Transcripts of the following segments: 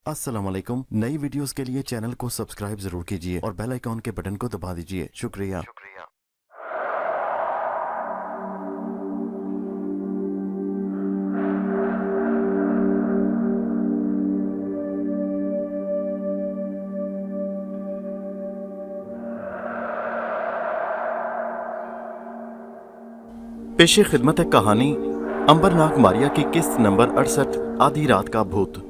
अस्सलाम वालेकुम। नई वीडियोस के लिए चैनल को सब्सक्राइब जरूर कीजिए और बेल आइकॉन के बटन को दबा दीजिए। शुक्रिया। पेशे खिदमत है कहानी अंबरनाक मारिया की किस्त नंबर 68 आधी रात का भूत।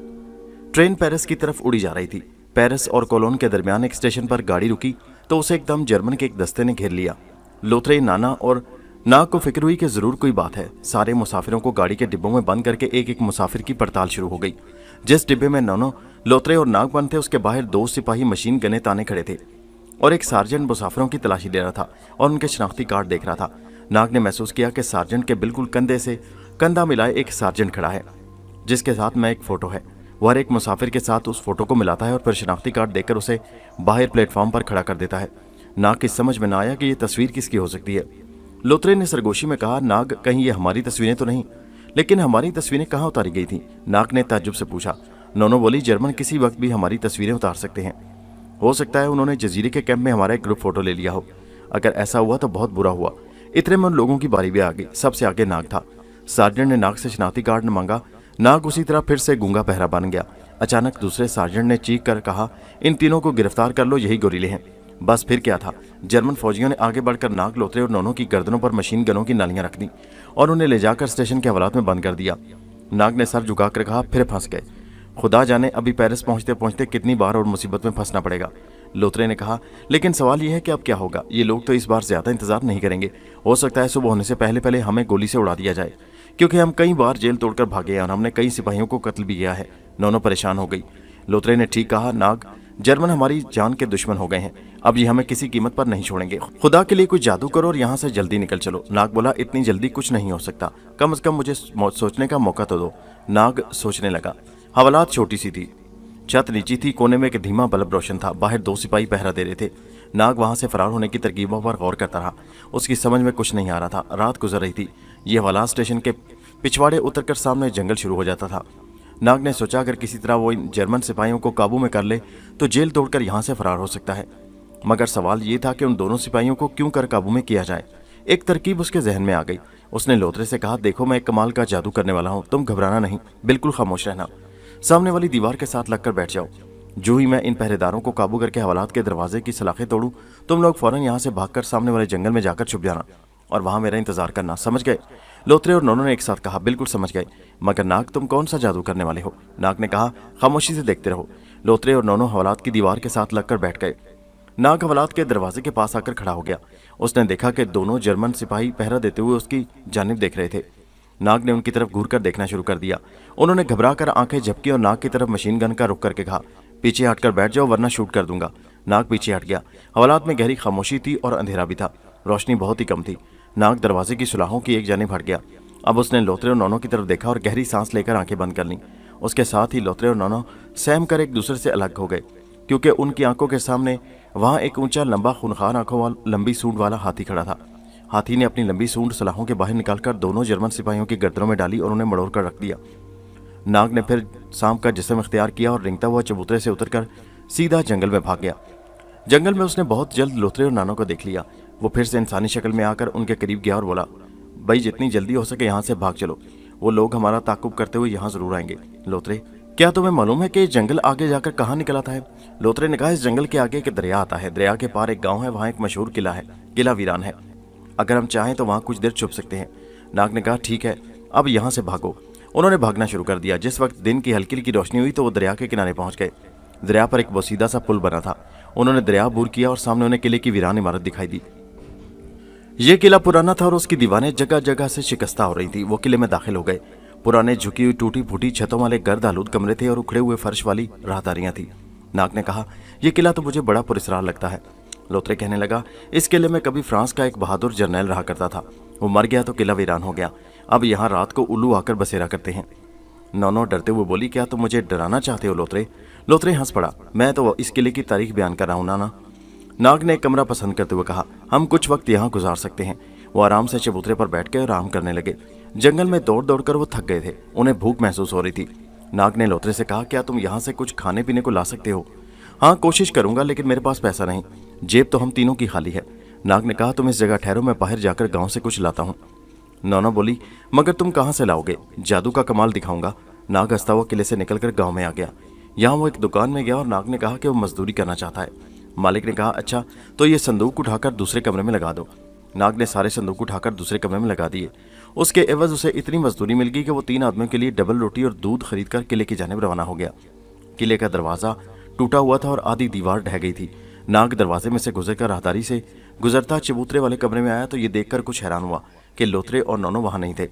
ट्रेन पेरिस की तरफ उड़ी जा रही थी। पेरिस और कोलोन के दरमियान एक स्टेशन पर गाड़ी रुकी तो उसे एकदम जर्मन के एक दस्ते ने घेर लिया। लोथरे, नाना और नाग को फिक्र हुई कि जरूर कोई बात है। सारे मुसाफिरों को गाड़ी के डिब्बों में बंद करके एक एक मुसाफिर की पड़ताल शुरू हो गई। जिस डिब्बे में नोनो, लोथरे और नाग बंद थे उसके बाहर 2 सिपाही मशीन गने ताने खड़े थे और एक सार्जेंट मुसाफिरों की तलाशी ले रहा था और उनके शनाख्ती कार्ड देख रहा था। नाग ने महसूस किया कि सार्जेंट के बिल्कुल कंधे से कंधा मिलाए एक सार्जेंट खड़ा है जिसके साथ में एक फोटो है। वह हर एक मुसाफिर के साथ उस फोटो को मिलाता है और फिर शनाख्ती कार्ड देकर उसे बाहर प्लेटफॉर्म पर खड़ा कर देता है। नाग की समझ में ना आया कि यह तस्वीर किसकी हो सकती है। लोथरे ने सरगोशी में कहा, नाग, कहीं ये हमारी तस्वीरें तो नहीं? लेकिन हमारी तस्वीरें कहाँ उतारी गई थी? नाग ने ताज्जुब से पूछा। नोनो बोली, जर्मन किसी वक्त भी हमारी तस्वीरें उतार सकते हैं। हो सकता है उन्होंने जजीरे के कैंप में हमारा एक ग्रुप फोटो ले लिया हो। अगर ऐसा हुआ तो बहुत बुरा हुआ। इतने में उन लोगों की बारी भी आ गई। सबसे आगे नाग था। सार्जेंट ने नाग से शनाख्ती कार्ड मांगा। नाग उसी तरह फिर से गूंगा पहरा बन गया। अचानक दूसरे सार्जेंट ने चीख कर कहा, इन तीनों को गिरफ्तार कर लो, यही गोरीले हैं। बस फिर क्या था। जर्मन फौजियों ने आगे बढ़कर नाग, लोथरे और नोनो की गर्दनों पर मशीन गनों की नालियां रख दी और उन्हें ले जाकर स्टेशन के हवालात में बंद कर दिया। नाग ने सर झुकाकर कहा, फिर फंस गए। खुदा जाने अभी पेरिस पहुंचते पहुंचते कितनी बार और मुसीबत में फंसना पड़ेगा। लोथरे ने कहा, लेकिन सवाल यह है कि अब क्या होगा। ये लोग तो इस बार ज्यादा इंतजार नहीं करेंगे। हो सकता है सुबह होने से पहले पहले हमें गोली से उड़ा दिया जाए, क्योंकि हम कई बार जेल तोड़कर भागे हैं और हमने कई सिपाहियों को कत्ल भी किया है। नोनो परेशान हो गई। लोथरे ने ठीक कहा, नाग, जर्मन हमारी जान के दुश्मन हो गए हैं। अब ये हमें किसी कीमत पर नहीं छोड़ेंगे। खुदा के लिए कुछ जादू करो और यहाँ से जल्दी निकल चलो। नाग बोला, इतनी जल्दी कुछ नहीं हो सकता, कम से कम मुझे सोचने का मौका तो दो। नाग सोचने लगा। हवालात छोटी सी थी, छत नीची थी, कोने में एक धीमा बल्ब रोशन था, बाहर 2 सिपाही पहरा दे रहे थे। नाग वहां से फरार होने की तरकीबों पर गौर करता रहा। उसकी समझ में कुछ नहीं आ रहा था। रात गुजर रही थी। ये हवालात स्टेशन के पिछवाड़े उतरकर सामने जंगल शुरू हो जाता था। नाग ने सोचा, अगर किसी तरह वो इन जर्मन सिपाहियों को काबू में कर ले तो जेल तोड़कर यहाँ से फरार हो सकता है। मगर सवाल ये था कि उन दोनों सिपाहियों को क्यों कर काबू में किया जाए। एक तरकीब उसके जहन में आ गई। उसने लोथरे से कहा, देखो, मैं एक कमाल का जादू करने वाला हूँ, तुम घबराना नहीं, बिल्कुल खामोश रहना, सामने वाली दीवार के साथ लगकर बैठ जाओ। जो ही मैं इन पहरेदारों को काबू करके हवालात के दरवाजे की सलाखें तोड़ूं, तुम लोग फौरन यहाँ से भागकर सामने वाले जंगल में जाकर छुप जाना और वहां मेरा इंतजार करना, समझ गए? लोथरे और नोनो ने एक साथ कहा, बिल्कुल समझ गए। मगर नाग, तुम कौन सा जादू करने वाले हो? नाग ने कहा, खामोशी से देखते रहो। लोथरे और नोनो हवालात की दीवार के साथ लगकर बैठ गए। नाग हवालात के दरवाजे के पास आकर खड़ा हो गया। उसने देखा कि दोनों जर्मन सिपाही पहरा देते हुए उसकी जानिब देख रहे थे। नाग ने उनकी तरफ घूर कर देखना शुरू कर दिया। उन्होंने घबरा कर आंखें झपकी और नाग की तरफ मशीन गन का रुख करके कहा, पीछे हटकर बैठ जाओ वरना शूट कर दूंगा। नाग पीछे हट गया। हवालात में गहरी खामोशी थी और अंधेरा भी था। रोशनी बहुत ही कम थी। नाग दरवाजे की सुलाहों की एक जानिब हट गया। अब उसने लोथरे और नोनो की तरफ देखा और गहरी सांस लेकर आंखें बंद कर लीं। उसके साथ ही लोथरे और नोनो सहम कर एक दूसरे से अलग हो गए, क्योंकि उनकी आंखों के सामने वहां एक ऊंचा, लंबा, खूनखार आंखों वाला, लंबी सूंड वाला हाथी खड़ा था। हाथी ने अपनी लंबी सूंड सलाखों के बाहर निकालकर दोनों जर्मन सिपाहियों की गर्दनों में डाली और उन्हें मड़ोड़ कर रख दिया। नाग ने फिर सांप का जिस्म इख्तियार किया और रेंगता हुआ चबूतरे से उतरकर सीधा जंगल में भाग गया। जंगल में उसने बहुत जल्द लोथरे और नानो को देख लिया। वो फिर से इंसानी शक्ल में आकर उनके करीब गया और बोला, भाई, जितनी जल्दी हो सके यहाँ से भाग चलो। वो लोग हमारा ताकुब करते हुए यहाँ जरूर आएंगे। लोथरे, क्या तुम्हें मालूम है कि जंगल आगे जाकर कहाँ निकल आता है? लोथरे ने कहा, इस जंगल के आगे एक दरिया आता है। दरिया के पार एक गाँव है, वहाँ एक मशहूर किला है। किला वीरान है। अगर हम चाहें तो वहाँ कुछ देर छुप सकते हैं। नाग ने कहा, ठीक है, अब यहाँ से भागो। उन्होंने भागना शुरू कर दिया। जिस वक्त दिन की हल्की हल्की रोशनी हुई तो वो दरिया के किनारे पहुंच गए। दरिया पर एक बोसीदा सा पुल बना था। उन्होंने दरिया अबूर किया और सामने उन्हें किले की वीरान इमारत दिखाई दी। ये किला पुराना था और उसकी दीवारें जगह जगह से शिकस्ता हो रही थी। वो किले में दाखिल हो गए। पुराने झुकी हुई टूटी फूटी छतों वाले गर्द आलूद कमरे थे और उखड़े हुए फर्श वाली राहदारियां थी। नाग ने कहा, यह किला तो मुझे बड़ा पुरस्कार लगता है। लोथरे कहने लगा, इस किले में कभी फ्रांस का एक बहादुर जर्नैल रहा करता था। वो मर गया तो किला वीरान हो गया। अब यहाँ रात को उल्लू आकर बसेरा करते हैं। नोनो डरते हुए बोली, क्या तुम मुझे डराना चाहते हो लोथरे? लोथरे हंस पड़ा, मैं तो इस किले की तारीख बयान कर रहा हूँ नाना। नाग ने एक कमरा पसंद करते हुए कहा, हम कुछ वक्त यहाँ गुजार सकते हैं। वो आराम से चबूतरे पर बैठ के आराम करने लगे। जंगल में दौड़ दौड़ कर वो थक गए थे। उन्हें भूख महसूस हो रही थी। नाग ने लोथरे से कहा, क्या तुम यहाँ से कुछ खाने पीने को ला सकते हो? हाँ, कोशिश करूंगा, लेकिन मेरे पास पैसा नहीं, जेब तो हम तीनों की खाली है। नाग ने कहा, तुम इस जगह ठहरो, मैं बाहर जाकर गांव से कुछ लाता हूँ। नौनो बोली, मगर तुम कहाँ से लाओगे? जादू का कमाल दिखाऊंगा। नाग हंसता हुआ किले से निकलकर गांव में आ गया। यहाँ वो एक दुकान में गया और नाग ने कहा कि वो मजदूरी करना चाहता है। मालिक ने कहा, अच्छा तो ये संदूक उठाकर दूसरे कमरे में लगा दो। नाग ने सारे संदूक उठाकर दूसरे कमरे में लगा दिए। उसके एवज उसे इतनी मजदूरी मिल गई कि वो 3 आदमियों के लिए डबल रोटी और दूध खरीदकर किले की जानिब रवाना हो गया। किले का दरवाजा टूटा हुआ था और आधी दीवार ढह गई थी। नाग दरवाजे में से गुजरकर राहदारी से गुजरता चबूतरे वाले कमरे में आया तो ये देखकर कुछ हैरान हुआ कि लोथरे और नौनो वहां नहीं थे।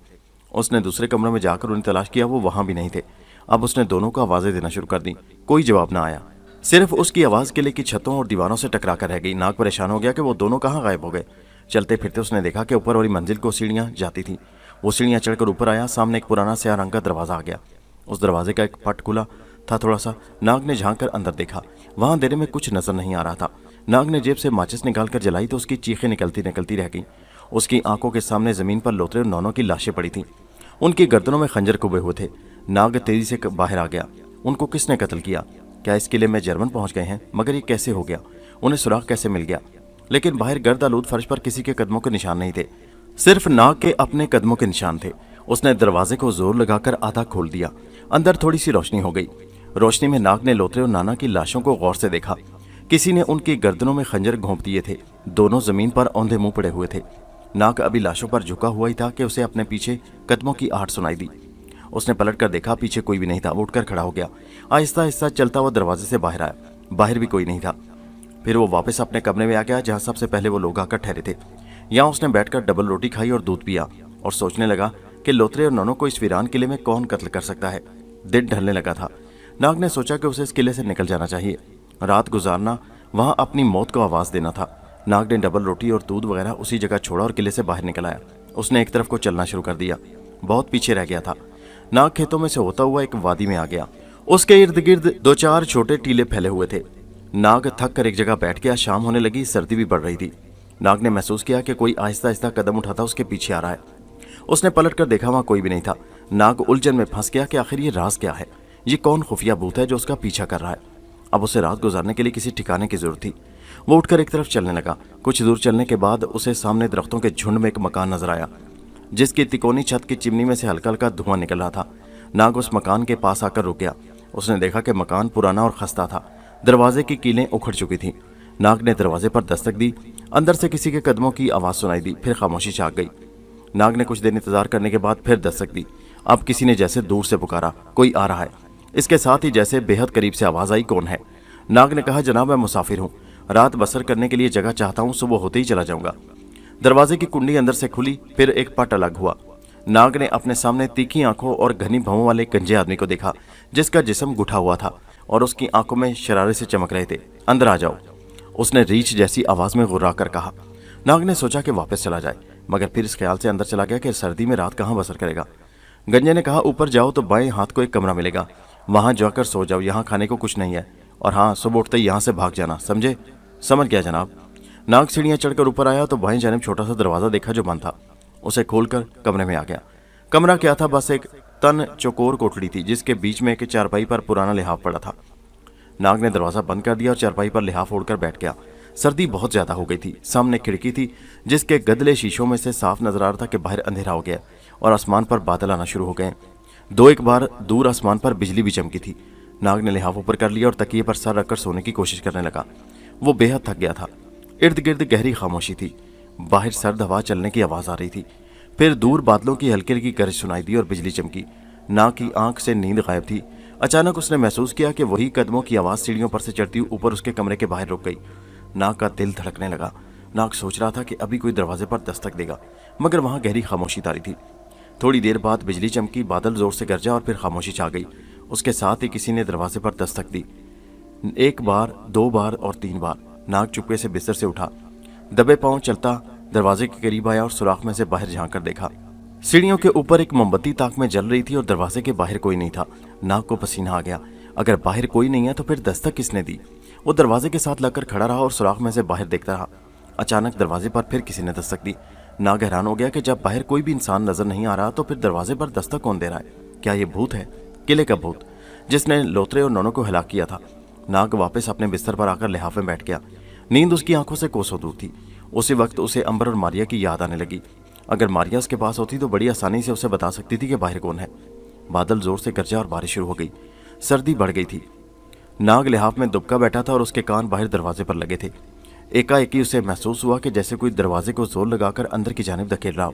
उसने दूसरे कमरे में जाकर उन्हें तलाश किया, वो वहां भी नहीं थे। अब उसने दोनों को आवाजें देना शुरू कर दी, कोई जवाब ना आया। सिर्फ उसकी आवाज किले की छतों और दीवारों से टकरा कर रह गई। नाग परेशान हो गया कि वो दोनों कहाँ गायब हो गए। चलते फिरते उसने देखा कि ऊपर वाली मंजिल को सीढ़ियां जाती थी। वो सीढ़ियां चढ़कर ऊपर आया, सामने एक पुराना स्याह रंग का दरवाजा आ गया। उस दरवाजे का एक पट खुला था थोड़ा सा। नाग ने झांक कर अंदर देखा, वहां अंधेरे में कुछ नजर नहीं आ रहा था। नाग ने जेब से माचिस निकालकर जलाई तो उसकी चीखें निकलती निकलती रह गईं। उसकी आंखों के सामने जमीन पर लोथरे और नौनों की लाशें पड़ी थीं। उनकी गर्दनों में खंजर कुबे हुए थे। नाग तेजी से बाहर आ गया। उनको किसने कत्ल किया? क्या इस किले में जर्मन पहुंच गए हैं? मगर ये कैसे हो गया? उन्हें सुराग कैसे मिल गया? लेकिन बाहर गर्द आलूद फर्श पर किसी के कदमों के निशान नहीं थे, सिर्फ नाग के अपने कदमों के निशान थे। उसने दरवाजे को जोर लगाकर आधा खोल दिया। अंदर थोड़ी सी रोशनी हो गई। रोशनी में नाग ने लोथरे और नाना की लाशों को गौर से देखा। किसी ने उनकी गर्दनों में खंजर घोंप दिए थे। दोनों जमीन पर औंधे मुंह पड़े हुए थे। नाग अभी लाशों पर झुका हुआ ही था कि उसे अपने पीछे कदमों की आहट सुनाई दी। उसने पलट कर देखा, पीछे कोई भी नहीं था। वो उठकर खड़ा हो गया। आहिस्ता आहिस्ता चलता हुआ दरवाजे से बाहर आया। बाहर भी कोई नहीं था। फिर वो वापस अपने कमरे में आ गया जहां सबसे पहले वो लोग आकर ठहरे थे। यहाँ उसने बैठकर डबल रोटी खाई और दूध पिया और सोचने लगा कि लोथरे और नौनों को इस वीरान किले में कौन कत्ल कर सकता है। दिन ढलने लगा था। नाग ने सोचा कि उसे इस किले से निकल जाना चाहिए। रात गुजारना, वहां अपनी मौत को आवाज देना था। नाग ने डबल रोटी और दूध वगैरह उसी जगह छोड़ा और किले से बाहर निकल आया। उसने एक तरफ को चलना शुरू कर दिया। बहुत पीछे रह गया था। नाग खेतों में से होता हुआ एक वादी में आ गया। उसके इर्द गिर्द 2-4 छोटे टीले फैले हुए थे। नाग थक कर एक जगह बैठ गया। शाम होने लगी, सर्दी भी बढ़ रही थी। नाग ने महसूस किया कि कोई आहिस्ता आहिस्ता कदम उठाता उसके पीछे आ रहा है। उसने पलट कर देखा, वहां कोई भी नहीं था। नाग उलझन में फंस गया कि आखिर ये राज क्या है, ये कौन खुफिया भूत है जो उसका पीछा कर रहा है। अब उसे रात गुजारने के लिए किसी ठिकाने की जरूरत थी। वो उठकर एक तरफ चलने लगा। कुछ दूर चलने के बाद उसे सामने दरख्तों के झुंड में एक मकान नजर आया, जिसकी तिकोनी छत की चिमनी में से हल्का हल्का धुआं निकल रहा था। नाग उस मकान के पास आकर रुक गया। उसने देखा कि मकान पुराना और खस्ता था। दरवाजे की कीलें उखड़ चुकी थीं। नाग ने दरवाजे पर दस्तक दी। अंदर से किसी के कदमों की आवाज सुनाई दी। फिर खामोशी छा गई। नाग ने कुछ देर इंतजार करने के बाद फिर दस्तक दी। अब किसी ने जैसे दूर से पुकारा, कोई आ रहा है। इसके साथ ही जैसे बेहद करीब से आवाज आई, कौन है? नाग ने कहा, जनाब मैं मुसाफिर हूँ, रात बसर करने के लिए जगह चाहता हूँ, सुबह होते ही चला जाऊंगा। दरवाजे की कुंडी अंदर से खुली। फिर एक पट अलग हुआ। नाग ने अपने सामने तीखी आंखों और घनी भौं वाले गंजे आदमी को देखा, जिसका जिस्म गुठा हुआ था और उसकी आंखों में शरारे से चमक रहे थे। अंदर आ जाओ, उसने रीछ जैसी आवाज में गुर्रा कर कहा। नाग ने सोचा कि वापस चला जाए, मगर फिर इस ख्याल से अंदर चला गया कि सर्दी में रात कहाँ बसर करेगा। गंजे ने कहा, ऊपर जाओ तो बाएं हाथ को एक कमरा मिलेगा, वहां जाकर सो जाओ, यहाँ खाने को कुछ नहीं है। और हाँ, सुबह उठते ही यहाँ से भाग जाना, समझे? समझ गया जनाब। नाग सीढ़ियाँ चढ़कर ऊपर आया तो बाएं जानिब छोटा सा दरवाजा देखा जो बंद था। उसे खोलकर कमरे में आ गया। कमरा क्या था? बस एक तन चौकोर कोठड़ी थी, जिसके बीच में एक चारपाई पर पुराना लिहाफ पड़ा था। नाग ने दरवाजा बंद कर दिया और चारपाई पर लिहाफ ओढ़कर बैठ गया। सर्दी बहुत ज्यादा हो गई थी। सामने खिड़की थी, जिसके गदले शीशों में से साफ नजर आ रहा था कि बाहर अंधेरा हो गया और आसमान पर बादल आना शुरू हो गए। 2-1 बार दूर आसमान पर बिजली भी चमकी थी। नाग ने लिहाफ ऊपर कर लिया और तकिए पर सर रखकर सोने की कोशिश करने लगा। वो बेहद थक गया था। इर्द गिर्द गहरी खामोशी थी। बाहर सर्द हवा चलने की आवाज आ रही थी। फिर दूर बादलों की हल्की हल्की गरज सुनाई दी और बिजली चमकी। नाग की आंख से नींद गायब थी। अचानक उसने महसूस किया कि वही कदमों की आवाज सीढ़ियों पर से चढ़ती हुई ऊपर उसके कमरे के बाहर रुक गई। नाग का दिल धड़कने लगा। नाग सोच रहा था कि अभी कोई दरवाजे पर दस्तक देगा, मगर वहां गहरी खामोशी तारी थी। थोड़ी देर बाद बिजली चमकी, बादल जोर से गरजा और फिर खामोशी छा गई। उसके साथ ही किसी ने दरवाजे पर दस्तक दी। 1 बार, 2 बार और 3 बार। नाग चुपके से बिस्तर से उठा, दबे पांव चलता दरवाजे के करीब आया और सुराख में से बाहर झांक कर देखा। सीढ़ियों के ऊपर एक मोमबत्ती ताक में जल रही थी और दरवाजे के बाहर कोई नहीं था। नाग को पसीना आ गया। अगर बाहर कोई नहीं है तो फिर दस्तक किसने दी? वो दरवाजे के साथ लगकर खड़ा रहा और सुराख में से बाहर देखता रहा। अचानक दरवाजे पर फिर किसी ने दस्तक दी। नाग हैरान हो गया कि जब बाहर कोई भी इंसान नजर नहीं आ रहा तो फिर दरवाजे पर दस्तक कौन दे रहा है? क्या ये भूत है? किले का भूत? जिसने लोतरे और नोनों को हलाक किया था। नाग वापस अपने बिस्तर पर आकर लिहाफ में बैठ गया। नींद उसकी आंखों से कोसों दूर थी। उसी वक्त उसे अंबर और मारिया की याद आने लगी। अगर मारिया उसके पास होती तो बड़ी आसानी से उसे बता सकती थी कि बाहर कौन है। बादल जोर से गरजा और बारिश शुरू हो गई। सर्दी बढ़ गई थी। नाग लिहाफ में दुबका बैठा था और उसके कान बाहर दरवाजे पर लगे थे। एकाएकी उसे महसूस हुआ कि जैसे कोई दरवाजे को जोर लगाकर अंदर की जानिब धकेल रहा हो।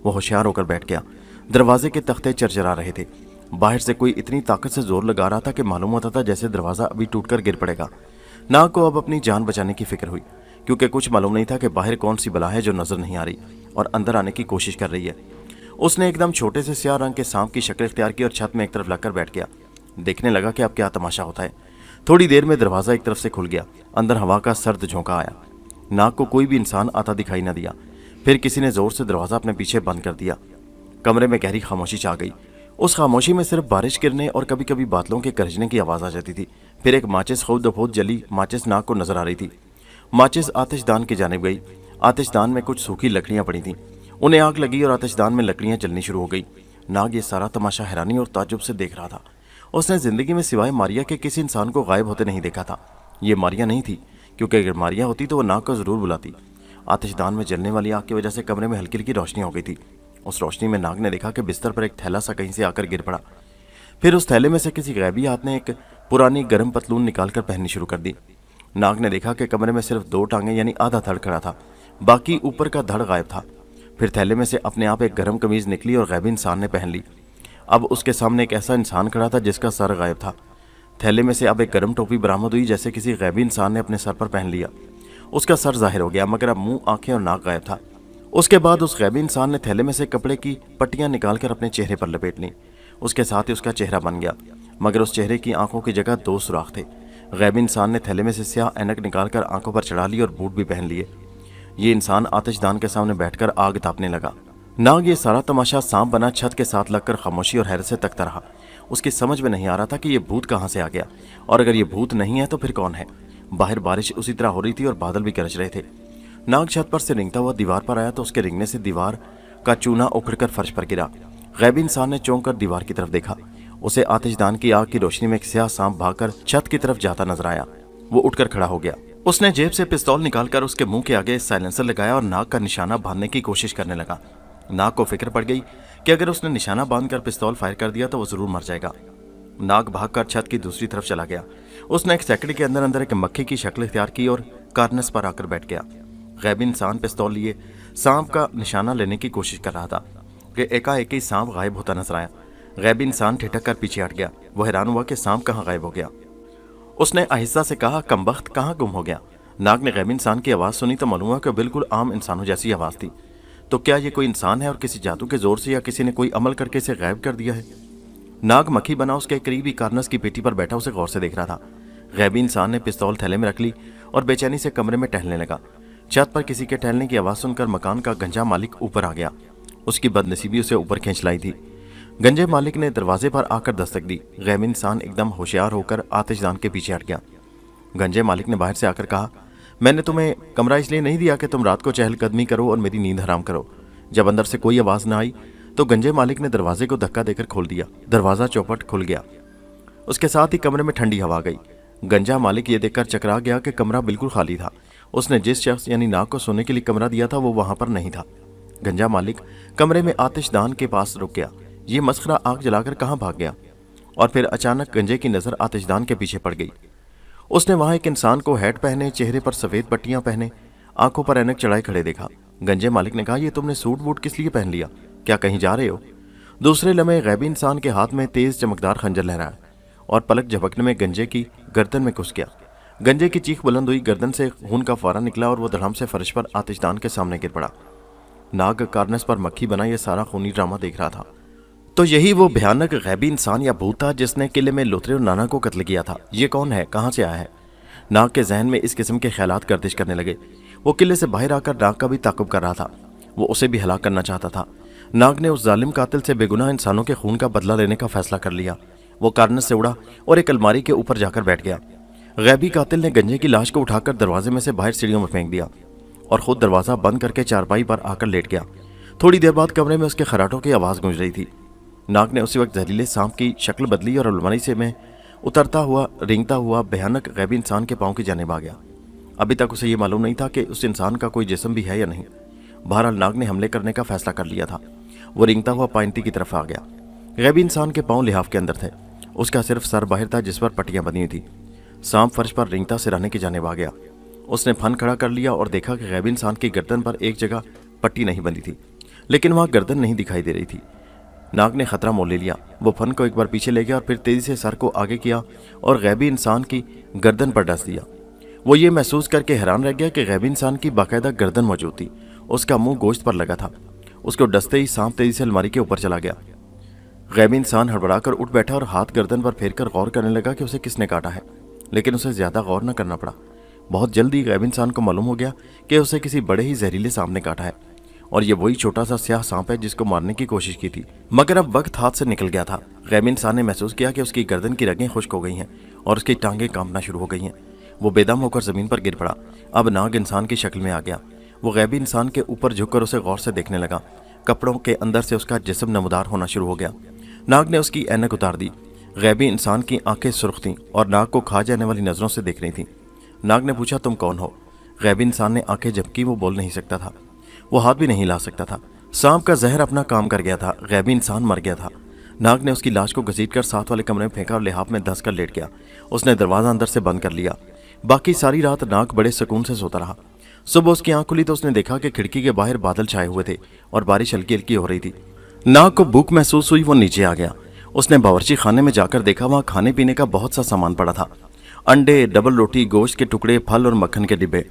वो होशियार होकर बैठ गया। दरवाजे के तख्ते चरचरा रहे थे। बाहर से कोई इतनी ताकत से जोर लगा रहा था कि मालूम होता था जैसे दरवाजा अभी टूटकर गिर पड़ेगा। नाग को अब अपनी जान बचाने की फिक्र हुई, क्योंकि कुछ मालूम नहीं था कि बाहर कौन सी बला है जो नजर नहीं आ रही और अंदर आने की कोशिश कर रही है। उसने एकदम छोटे से स्याह रंग के सांप की शक्ल इख्तियार की और छत में एक तरफ लगकर बैठ गया। देखने लगा कि अब क्या तमाशा होता है। थोड़ी देर में दरवाजा एक तरफ से खुल गया। अंदर हवा का सर्द झोंका आया। नाग को कोई भी इंसान आता दिखाई न दिया। फिर किसी ने जोर से दरवाजा अपने पीछे बंद कर दिया। कमरे में गहरी खामोशी छा गई। उस खामोशी में सिर्फ बारिश गिरने और कभी कभी बादलों के गरजने की आवाज आ जाती थी। फिर एक माचिस खूब दफोद जली माचिस नाग को नजर आ रही थी। माचिस आतिशदान की जानिब गई। आतिशदान में कुछ सूखी लकड़ियां पड़ी थीं। उन्हें आग लगी और आतिशदान में लकड़ियां जलनी शुरू हो गई। नाग ये सारा तमाशा हैरानी और ताज्जुब से देख रहा था। उसने जिंदगी में सिवाय मारिया के किसी इंसान को गायब होते नहीं देखा था। ये मारिया नहीं थी, क्योंकि अगर मारिया होती तो वो नाग को जरूर बुलाती। आतिशदान में जलने वाली आग की वजह से कमरे में हल्की हल्की रोशनी हो गई थी। उस रोशनी में नाग ने देखा कि बिस्तर पर एक थैला सा कहीं से आकर गिर पड़ा। फिर उस थैले में से किसी गैबी हाथ ने एक पुरानी गर्म पतलून निकालकर पहननी शुरू कर दी। नाग ने देखा कि कमरे में सिर्फ 2 टांगे यानी आधा धड़ खड़ा था, बाकी ऊपर का धड़ गायब था। फिर थैले में से अपने आप एक गर्म कमीज निकली और गैबी इंसान ने पहन ली। अब उसके सामने एक ऐसा इंसान खड़ा था जिसका सर गायब था। थैले में से अब एक गर्म टोपी बरामद हुई जैसे किसी गैबी इंसान ने अपने सर पर पहन लिया। उसका सर जाहिर हो गया, मगर अब मुंह, आंखें और नाक गायब था। उसके बाद उस गैबी इंसान ने थैले में से कपड़े की पट्टियां निकालकर अपने चेहरे पर लपेट लीं। उसके साथ ही उसका चेहरा बन गया, मगर उस चेहरे की आंखों की जगह 2 सुराख थे। गैबी इंसान ने थैले में से स्याह ऐनक निकालकर आंखों पर चढ़ा ली और बूट भी पहन लिए। ये इंसान आतिशदान के सामने बैठकर आग तापने लगा। नाग ये सारा तमाशा सांप बना छत के साथ लगकर खामोशी और हैरत से तकता रहा। उसकी समझ में नहीं आ रहा था कि ये भूत कहाँ से आ गया, और अगर ये भूत नहीं है तो फिर कौन है। बाहर बारिश उसी तरह हो रही थी और बादल भी गरज रहे थे। नाग छत पर से रेंगता हुआ दीवार पर आया तो उसके रेंगने से दीवार का चूना उखड़कर फर्श पर गिरा। गैबी इंसान ने चौंक कर दीवार की तरफ देखा। उसे आतिशदान की आग की रोशनी में एक स्याह सांप भागकर छत की तरफ जाता नजर आया। वो उठकर खड़ा हो गया। उसने जेब से पिस्तौल निकालकर उसके मुंह के आगे साइलेंसर लगाया और नाग का निशाना बांधने की कोशिश करने लगा। नाग को फिक्र पड़ गई कि अगर उसने निशाना बांधकर पिस्तौल फायर कर दिया तो वो जरूर मर जाएगा। नाग भागकर छत की दूसरी तरफ चला गया। उसने एक सेकंड के अंदर अंदर एक मक्खी की शक्ल इख्तियार की और कार्नस पर आकर बैठ गया। गैबी इंसान पिस्तौल लिए सांप का निशाना लेने की कोशिश कर रहा था कि एकाएक ही सांप गायब होता नजर आया। गैबी इंसान ठिठक कर पीछे हट गया। वो हैरान हुआ कि सांप कहाँ गायब हो गया। उसने आहिस्ता से कहा, कमबख्त कहाँ गुम हो गया। नाग ने गैबी इंसान की आवाज़ सुनी तो मालूम हुआ कि बिल्कुल आम इंसानों जैसी आवाज़ थी। तो क्या ये कोई इंसान है और किसी जादू के जोर से या किसी ने कोई अमल करके इसे गायब कर दिया है। नाग मक्खी बना उसके करीब ही कार्नस की पेटी पर बैठा उसे गौर से देख रहा था। गैबी इंसान ने पिस्तौल थैले में रख ली और बेचैनी से कमरे में टहलने लगा। छत पर किसी के टहलने की आवाज़ सुनकर मकान का गंजा मालिक ऊपर आ गया। उसकी बदनसीबी उसे ऊपर खींच लाई थी। गंजे मालिक ने दरवाजे पर आकर दस्तक दी। गैबी इंसान एकदम होशियार होकर आतिशदान के पीछे हट गया। गंजे मालिक ने बाहर से आकर कहा, मैंने तुम्हें कमरा इसलिए नहीं दिया कि तुम रात को चहलकदमी करो और मेरी नींद हराम करो। जब अंदर से कोई आवाज़ न आई तो गंजे मालिक ने दरवाजे को धक्का देकर खोल दिया। दरवाज़ा चौपट खुल गया। उसके साथ ही कमरे में ठंडी हवा गई। गंजा मालिक ये देखकर चकरा गया कि कमरा बिल्कुल खाली था। उसने जिस शख्स यानी नाग को सोने के लिए कमरा दिया था वो वहां पर नहीं था। गंजा मालिक कमरे में आतिशदान के पास रुक गया। ये मस्खरा आग जलाकर कहाँ भाग गया। और फिर अचानक गंजे की नज़र आतिशदान के पीछे पड़ गई। उसने वहां एक इंसान को हैट पहने, चेहरे पर सफ़ेद पट्टियां पहने, आंखों पर ऐनक चढ़ाए खड़े देखा। गंजे मालिक ने कहा, ये तुमने सूट बूट किस लिए पहन लिया, क्या कहीं जा रहे हो। दूसरे लम्हे गैबी इंसान के हाथ में तेज चमकदार खंजर लहराया और पलक झपकने में गंजे की गर्दन में घुस गया। गंजे की चीख बुलंद हुई, गर्दन से खून का फवारा निकला और वो धड़ाम से फर्श पर आतिशदान के सामने गिर पड़ा। नाग कार्नस पर मक्खी बना ये सारा खूनी ड्रामा देख रहा था। तो यही वो भयानक गैबी इंसान या भूत था जिसने किले में लोथरे और नाना को कत्ल किया था। ये कौन है, कहाँ से आया है। नाग के जहन में इस किस्म के ख्यालात गर्दिश करने लगे। वो किले से बाहर आकर नाग का भी ताक़ुब कर रहा था। वो उसे भी हलाक करना चाहता था। नाग ने उस जालिम कातिल से बेगुनाह इंसानों के खून का बदला लेने का फैसला कर लिया। वो कार्नस से उड़ा और एक अलमारी के ऊपर जाकर बैठ गया। गैबी कातिल ने गंजे की लाश को उठाकर दरवाजे में से बाहर सीढ़ियों में फेंक दिया और खुद दरवाज़ा बंद करके चारपाई पर आकर लेट गया। थोड़ी देर बाद कमरे में उसके खराटों की आवाज़ गूंज रही थी। नाग ने उसी वक्त जहरीले सांप की शक्ल बदली और अलमारी से में उतरता हुआ रेंगता हुआ भयानक गैबी इंसान के पांव की जानिब आ गया। अभी तक उसे ये मालूम नहीं था कि उस इंसान का कोई जिस्म भी है या नहीं। बहरहाल नाग ने हमले करने का फैसला कर लिया था। वो रेंगता हुआ पाइंटी की तरफ आ गया। गैबी इंसान के पांव लिहाफ के अंदर थे। उसका सिर्फ सर बाहर था जिस पर पट्टियां बनी हुई थी। सांप फर्श पर रेंगता सिरहाने की जानिब आ गया। उसने फन खड़ा कर लिया और देखा कि गैबी इंसान की गर्दन पर एक जगह पट्टी नहीं बंधी थी, लेकिन वहां गर्दन नहीं दिखाई दे रही थी। नाग ने खतरा मोल ले लिया। वो फन को एक बार पीछे ले गया और फिर तेजी से सर को आगे किया और गैबी इंसान की गर्दन पर डस दिया। वो ये महसूस करके हैरान रह गया कि गैबी इंसान की बाकायदा गर्दन मौजूद थी। उसका मुंह गोश्त पर लगा था। उसको डसते ही सांप तेजी से अलमारी के ऊपर चला गया। गैबी इंसान हड़बड़ाकर उठ बैठा और हाथ गर्दन पर फेरकर गौर करने लगा कि उसे किसने काटा है, लेकिन उसे ज्यादा गौर न करना पड़ा। बहुत जल्दी गैबी इंसान को मालूम हो गया कि उसे किसी बड़े ही जहरीले सांप ने काटा है और ये वही छोटा सा स्याह सांप है जिसको मारने की कोशिश की थी। मगर अब वक्त हाथ से निकल गया था। गैबी इंसान ने महसूस किया कि उसकी गर्दन की रगें खुश्क हो गई हैं और उसकी टांगें कांपना शुरू हो गई हैं। वो बेदम होकर जमीन पर गिर पड़ा। अब नाग इंसान की शक्ल में आ गया। वो गैबी इंसान के ऊपर झुककर उसे गौर से देखने लगा। कपड़ों के अंदर से उसका जिस्म नमदार होना शुरू हो गया। नाग ने उसकी ऐनक उतार दी। गैबी इंसान की आंखें सुर्ख थीं और नाग को खा जाने वाली नजरों से देख रही थीं। नाग ने पूछा, तुम कौन हो? गैबी इंसान ने आंखें झपकी। वो बोल नहीं सकता था। वो हाथ भी नहीं ला सकता था। सांप का जहर अपना काम कर गया था। गैबी इंसान मर गया था। नाग ने उसकी लाश को घसीटकर साथ वाले कमरे में फेंका और लिहाफ में धंस कर लेट गया। उसने दरवाजा अंदर से बंद कर लिया। बाकी सारी रात नाग बड़े सुकून से सोता रहा। सुबह उसकी आंख खुली तो उसने देखा कि खिड़की के बाहर बादल छाए हुए थे और बारिश हल्की हल्की हो रही थी। नाग को भूख महसूस हुई। वो नीचे आ गया। उसने बावर्ची खाने में जाकर देखा, वहां खाने पीने का बहुत सा सामान पड़ा था। अंडे, डबल रोटी, गोश्त के टुकड़े, फल और मक्खन के डिब्बे।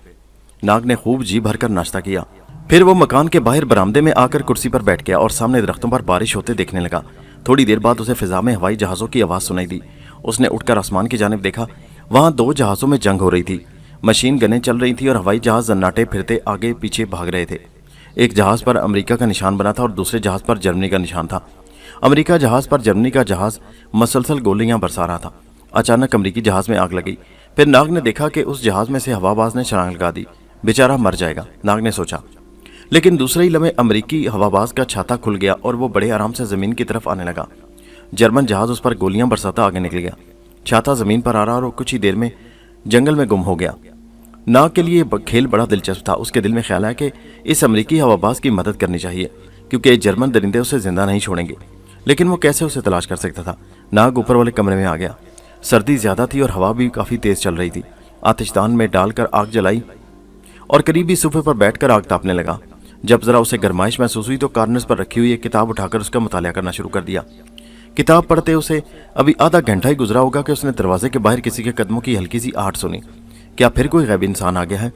नाग ने खूब जी भरकर नाश्ता किया। फिर वो मकान के बाहर बरामदे में आकर कुर्सी पर बैठ गया और सामने दरख्तों पर बारिश होते देखने लगा। थोड़ी देर बाद उसे फिजा में हवाई जहाज़ों की आवाज़ सुनाई दी। उसने उठकर आसमान की जानिब देखा। वहां 2 जहाज़ों में जंग हो रही थी। मशीन गनें चल रही थी और हवाई जहाज़ जन्नाटे फिरते आगे पीछे भाग रहे थे। एक जहाज़ पर अमेरिका का निशान बना था और दूसरे जहाज़ पर जर्मनी का निशान था। अमेरिका जहाज़ पर जर्मनी का जहाज़ मसलसल गोलियां बरसा रहा था। अचानक अमेरिकी जहाज़ में आग लगी। फिर नाग ने देखा कि उस जहाज़ में से हवाबाज ने छलांग लगा दी। बेचारा मर जाएगा, नाग ने सोचा। लेकिन दूसरे ही लम्हे अमेरिकी हवाबाज का छाता खुल गया और वो बड़े आराम से ज़मीन की तरफ आने लगा। जर्मन जहाज़ उस पर गोलियां बरसाता आगे निकल गया। छाता ज़मीन पर आ रहा और कुछ ही देर में जंगल में गुम हो गया। नाग के लिए खेल बड़ा दिलचस्प था। उसके दिल में ख्याल आया कि इस अमेरिकी हवाबाज की मदद करनी चाहिए क्योंकि जर्मन दरिंदे उसे जिंदा नहीं छोड़ेंगे। लेकिन वो कैसे उसे तलाश कर सकता था? नाग ऊपर वाले कमरे में आ गया। सर्दी ज्यादा थी और हवा भी काफी तेज चल रही थी। आतिशदान में डालकर आग जलाई और करीबी सोफे पर बैठकर आग तापने लगा। जब जरा उसे गरमाइश महसूस हुई तो कार्नर्स पर रखी हुई एक किताब उठाकर उसका मुतालिया करना शुरू कर दिया। किताब पढ़ते उसे अभी आधा घंटा ही गुजरा होगा कि उसने दरवाजे के बाहर किसी के कदमों की हल्की सी आहट सुनी। क्या फिर कोई गैबी इंसान आ गया है?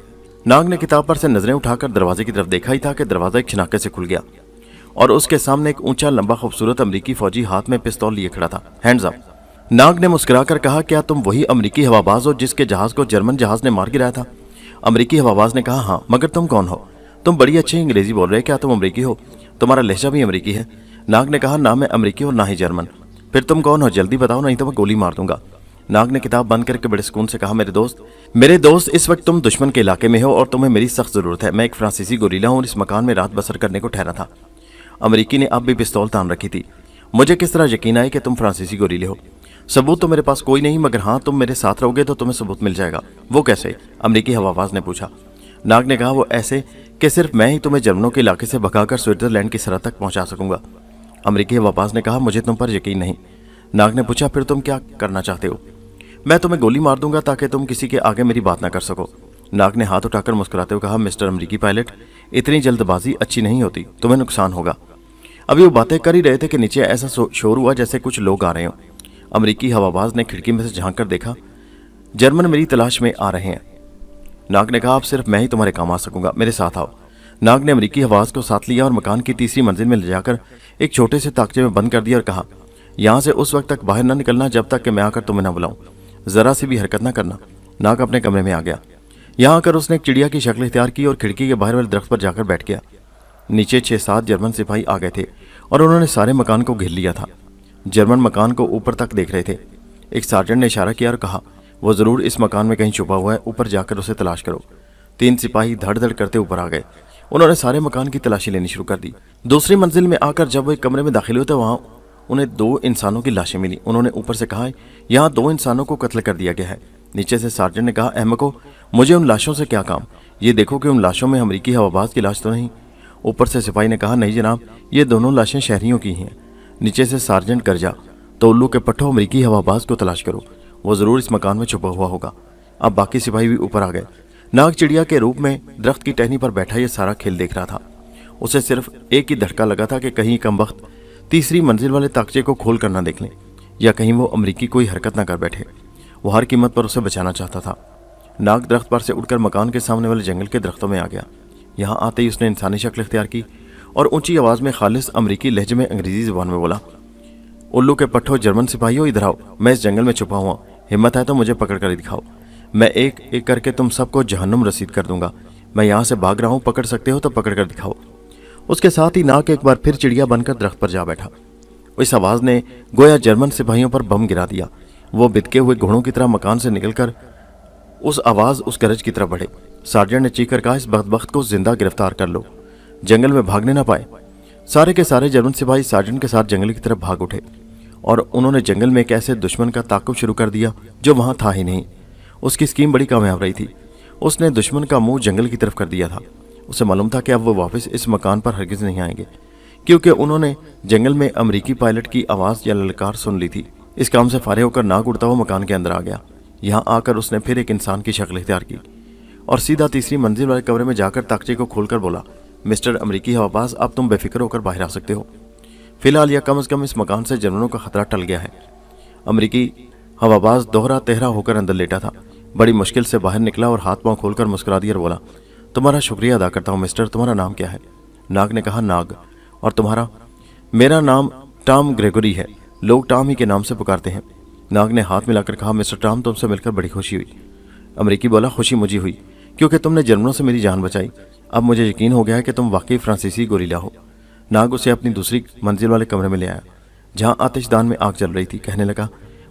नाग ने किताब पर से नजरें उठाकर दरवाजे की तरफ देखा ही था कि दरवाजा एक छनाके से खुल गया और उसके सामने एक ऊंचा लंबा खूबसूरत अमेरिकी फौजी हाथ में पिस्तौल लिए खड़ा था। Hands up. नाग ने मुस्कुराकर कहा, क्या तुम वही अमेरिकी हवाबाज हो जिसके जहाज को जर्मन जहाज ने मार गिराया था? अमेरिकी हवाबाज ने कहा, हाँ, मगर तुम कौन हो? तुम बड़ी अच्छी अंग्रेजी बोल रहे, क्या तुम अमेरिकी हो? तुम्हारा लहजा भी अमेरिकी है। नाग ने कहा, ना मैं अमेरिकी और ना ही जर्मन। फिर तुम कौन हो? जल्दी बताओ नहीं तो मैं गोली मार दूंगा। नाग ने किताब बंद करके बड़े सुकून से कहा, मेरे दोस्त इस वक्त तुम दुश्मन के इलाके में हो और तुम्हें मेरी सख्त जरूरत है। मैं एक फ्रांसीसी गोरीला हूँ और इस मकान में रात बसर करने को ठहरा था। अमेरिकी ने अब भी पिस्तौल तान रखी थी। मुझे किस तरह यकीन आया कि तुम फ्रांसीसी गोरीले हो? सबूत तो मेरे पास कोई नहीं, मगर हाँ, तुम मेरे साथ रहोगे तो तुम्हें सबूत मिल जाएगा। वो कैसे? अमेरिकी हवाबाज ने पूछा। नाग ने कहा, वो ऐसे कि सिर्फ मैं ही तुम्हें जर्मनों के इलाके से भगाकर स्विट्जरलैंड की सरहद तक पहुंचा सकूंगा। अमेरिकी हवाबाज ने कहा, मुझे तुम पर यकीन नहीं। नाग ने पूछा, फिर तुम क्या करना चाहते हो? मैं तुम्हें गोली मार दूंगा ताकि तुम किसी के आगे मेरी बात ना कर सको। नाग ने हाथ उठाकर मुस्कुराते हुए कहा, मिस्टर अमेरिकी पायलट, इतनी जल्दबाजी अच्छी नहीं होती, तुम्हें नुकसान होगा। अभी वो बातें कर ही रहे थे कि नीचे ऐसा शोर हुआ जैसे कुछ लोग आ रहे हों। अमेरिकी हवाबाज ने खिड़की में से झांक कर देखा। जर्मन मेरी तलाश में आ रहे हैं। नाग ने कहा, अब सिर्फ मैं ही तुम्हारे काम आ सकूंगा, मेरे साथ आओ। नाग ने अमेरिकी हवाबाज को साथ लिया और मकान की तीसरी मंजिल में ले जाकर एक छोटे से ताकचे में बंद कर दिया और कहा, यहां से उस वक्त तक बाहर न निकलना जब तक कि मैं आकर तुम्हें न बुलाऊं। जरा सी भी हरकत न करना। नाग अपने कमरे में आ गया। यहां आकर उसने एक चिड़िया की शक्ल इख्तियार की और खिड़की के बाहर वाले दरख्त पर जाकर बैठ गया। नीचे 6-7 जर्मन सिपाही आ गए थे और उन्होंने सारे मकान को घेर लिया था। जर्मन मकान को ऊपर तक देख रहे थे। एक सार्जेंट ने इशारा किया और कहा, वो जरूर इस मकान में कहीं छुपा हुआ है, ऊपर जाकर उसे तलाश करो। 3 सिपाही धड़ धड़ करते ऊपर आ गए। उन्होंने सारे मकान की तलाशी लेनी शुरू कर दी। दूसरी मंजिल में आकर जब वो एक कमरे में दाखिल हुए तो वहां उन्हें 2 इंसानों की लाशें मिली। उन्होंने ऊपर से कहा, यहाँ 2 इंसानों को कत्ल कर दिया गया है। नीचे से सार्जेंट ने कहा, अहमको, मुझे उन लाशों से क्या काम, ये देखो कि उन लाशों में अमरीकी हवाबाज की लाश तो नहीं। ऊपर से सिपाही ने कहा, नहीं जनाब, ये दोनों लाशें शहरियों की हैं। नीचे से सार्जेंट गरजा, तो उल्लू के पट्टों अमरीकी हवाबाज को तलाश करो, वो ज़रूर इस मकान में छुपा हुआ होगा। अब बाकी सिपाही भी ऊपर आ गए। नाग चिड़िया के रूप में दरख्त की टहनी पर बैठा ये सारा खेल देख रहा था। उसे सिर्फ एक ही धड़का लगा था कि कहीं कमबख्त तीसरी मंजिल वाले ताकचे को खोल कर ना देख लें, या कहीं वो अमरीकी कोई हरकत ना कर बैठे। वो हर कीमत पर उसे बचाना चाहता था। नाग दरख्त पर से उड़कर मकान के सामने वाले जंगल के दरख्तों में आ गया। यहाँ आते ही उसने इंसानी शक्ल इख्तियार की और ऊंची आवाज़ में खालिस अमरीकी लहजे में अंग्रेजी ज़ुबान में बोला, उल्लू के पट्ठों जर्मन सिपाहियों, इधर आओ, मैं इस जंगल में छुपा हुआ, हिम्मत है तो मुझे पकड़ कर दिखाओ। मैं एक एक करके तुम सबको जहन्नुम रसीद कर दूंगा। मैं यहाँ से भाग रहा हूँ, पकड़ सकते हो तो पकड़ कर दिखाओ। उसके साथ ही नाग एक बार फिर चिड़िया बनकर दरख्त पर जा बैठा। इस आवाज़ ने गोया जर्मन सिपाहियों पर बम गिरा दिया। वो बिदके हुए घोड़ों की तरह मकान से निकलकर उस आवाज़ उस गरज की तरफ बढ़े। सार्जेंट ने चीख कर कहा, इस बदबख्त को जिंदा गिरफ्तार कर लो, जंगल में भागने ना पाए। सारे के सारे जर्मन सिपाही सार्जेंट के साथ जंगल की तरफ भाग उठे और उन्होंने जंगल में एक ऐसे दुश्मन का ताक़ुब शुरू कर दिया जो वहाँ था ही नहीं। उसकी स्कीम बड़ी कामयाब रही थी। उसने दुश्मन का मुंह जंगल की तरफ कर दिया था। उसे मालूम था कि अब वो वापस इस मकान पर हरगिज़ नहीं आएंगे, क्योंकि उन्होंने जंगल में अमरीकी पायलट की आवाज़ या ललकार सुन ली थी। इस काम से फारिग होकर नाग उड़ता हुआ मकान के अंदर आ गया। यहाँ आकर उसने फिर एक इंसान की शक्ल इख्तियार की और सीधा तीसरी मंजिल वाले कमरे में जाकर ताकचे को खोलकर बोला, मिस्टर अमरीकी हवाबाज, अब तुम बेफिक्र होकर बाहर आ सकते हो। फिलहाल या कम से कम इस मकान से जर्मनों का खतरा टल गया है। अमरीकी हवाबाज दोहरा तेहरा होकर अंदर लेटा था। बड़ी मुश्किल से बाहर निकला और हाथ पांव खोलकर मुस्कुरा दिया और बोला, तुम्हारा शुक्रिया अदा करता हूँ मिस्टर, तुम्हारा नाम क्या है? नाग ने कहा, नाग। और तुम्हारा? मेरा नाम टॉम ग्रेगोरी है, लोग टॉम ही के नाम से पुकारते हैं। नाग ने हाथ मिलाकर कहा, मिस्टर टॉम, तुमसे मिलकर बड़ी खुशी हुई। अमरीकी बोला, खुशी मुझे हुई क्योंकि तुमने जर्मनों से मेरी जान बचाई। अब मुझे यकीन हो गया है कि तुम वाकई फ्रांसीसी गोरीला हो। नाग उसे अपनी दूसरी मंजिल वाले कमरे में ले आया जहाँ आतिशदान में आग जल रही थी। कहने लगा,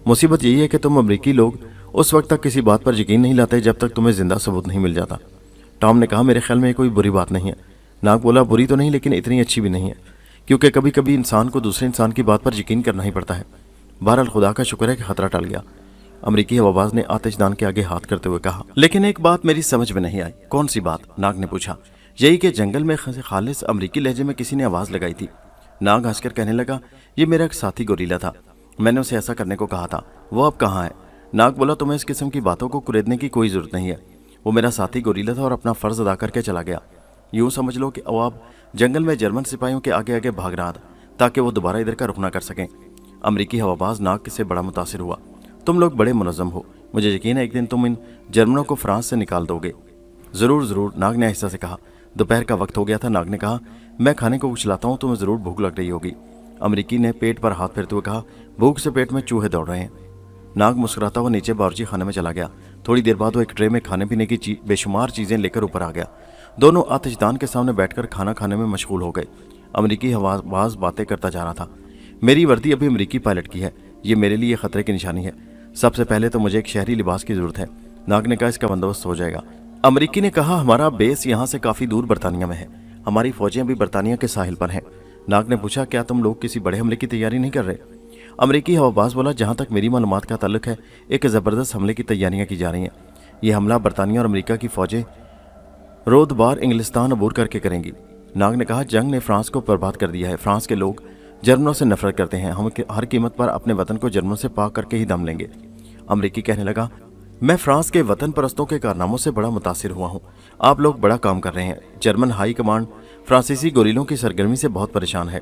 मुसीबत यही है कि तुम अमरीकी लोग उस वक्त तक किसी बात पर यकीन नहीं लाते जब तक तुम्हें जिंदा सबूत नहीं मिल जाता। टॉम ने कहा, मेरे ख्याल में कोई बुरी बात नहीं है। नाग बोला, बुरी तो नहीं, लेकिन इतनी अच्छी भी नहीं है, क्योंकि कभी कभी इंसान को दूसरे इंसान की बात पर यकीन करना ही पड़ता है। बहरहाल खुदा का शुक्र है कि खतरा टल गया। अमरीकी हवाबाज ने आतिशदान के आगे हाथ करते हुए कहा, लेकिन एक बात मेरी समझ में नहीं आई। कौन सी बात? नाग ने पूछा। यही कि जंगल में खालिस अमरीकी लहजे में किसी ने आवाज़ लगाई थी। नाग हंसकर कहने लगा, ये मेरा एक साथी गोरीला था, मैंने उसे ऐसा करने को कहा था। वो अब कहाँ है? नाग बोला, तुम्हें इस किस्म की बातों को कुरेदने की कोई ज़रूरत नहीं है। वो मेरा साथी गोरीला था और अपना फ़र्ज़ अदा करके चला गया। यूँ समझ लो कि अब जंगल में जर्मन सिपाहियों के आगे आगे भाग रहा था ताकि वो दोबारा इधर का रुख ना कर सकें। अमरीकी हवाबाज नाग से बड़ा मुतासिर हुआ। तुम लोग बड़े मुनज़्ज़म हो, मुझे यकीन है एक दिन तुम इन जर्मनों को फ्रांस से निकाल दोगे। ज़रूर ज़रूर, नाग ने आहिस्ता से कहा। दोपहर का वक्त हो गया था। नाग ने कहा, मैं खाने को कुछ लाता हूँ, तुम्हें ज़रूर भूख लग रही होगी। अमरीकी ने पेट पर हाथ फेरते हुए कहा, भूख से पेट में चूहे दौड़ रहे हैं। नाग मुस्कुराता हुआ नीचे बावर्ची खाने में चला गया। थोड़ी देर बाद वो एक ट्रे में खाने पीने की बेशुमार चीज़ें लेकर ऊपर आ गया। दोनों आतिशदान के सामने बैठकर खाना खाने में मशगूल हो गए। अमरीकी हवाबाज बातें करता जा रहा था। मेरी वर्दी अभी अमरीकी पायलट की है, ये मेरे लिए खतरे की निशानी है। सबसे पहले तो मुझे एक शहरी लिबास की ज़रूरत है। नाग ने कहा, इसका बंदोबस्त हो जाएगा। अमरीकी ने कहा, हमारा बेस यहाँ से काफ़ी दूर बरतानिया में है, हमारी फ़ौजें अभी बरतानिया के साहिल पर हैं। नाग ने पूछा, क्या तुम लोग किसी बड़े हमले की तैयारी नहीं कर रहे? अमरीकी हवाबाज बोला, जहाँ तक मेरी मालूमात का ताल्लुक है, एक ज़बरदस्त हमले की तैयारियाँ की जा रही हैं। यह हमला बरतानिया और अमरीका की फ़ौजें रोदबार इंग्लिस्तान अबूर करके करेंगी। नाग ने कहा, जंग ने फ्रांस को बर्बाद कर दिया है। फ्रांस के लोग जर्मनों से नफरत करते हैं। हम हर कीमत पर अपने वतन को जर्मनों से पाक करके ही दम लेंगे। अमरीकी कहने लगा, मैं फ्रांस के वतन परस्तों के कारनामों से बड़ा मुतासिर हुआ हूँ। आप लोग बड़ा काम कर रहे हैं। जर्मन हाई कमांड फ्रांसीसी गोरीलों की सरगर्मी से बहुत परेशान है।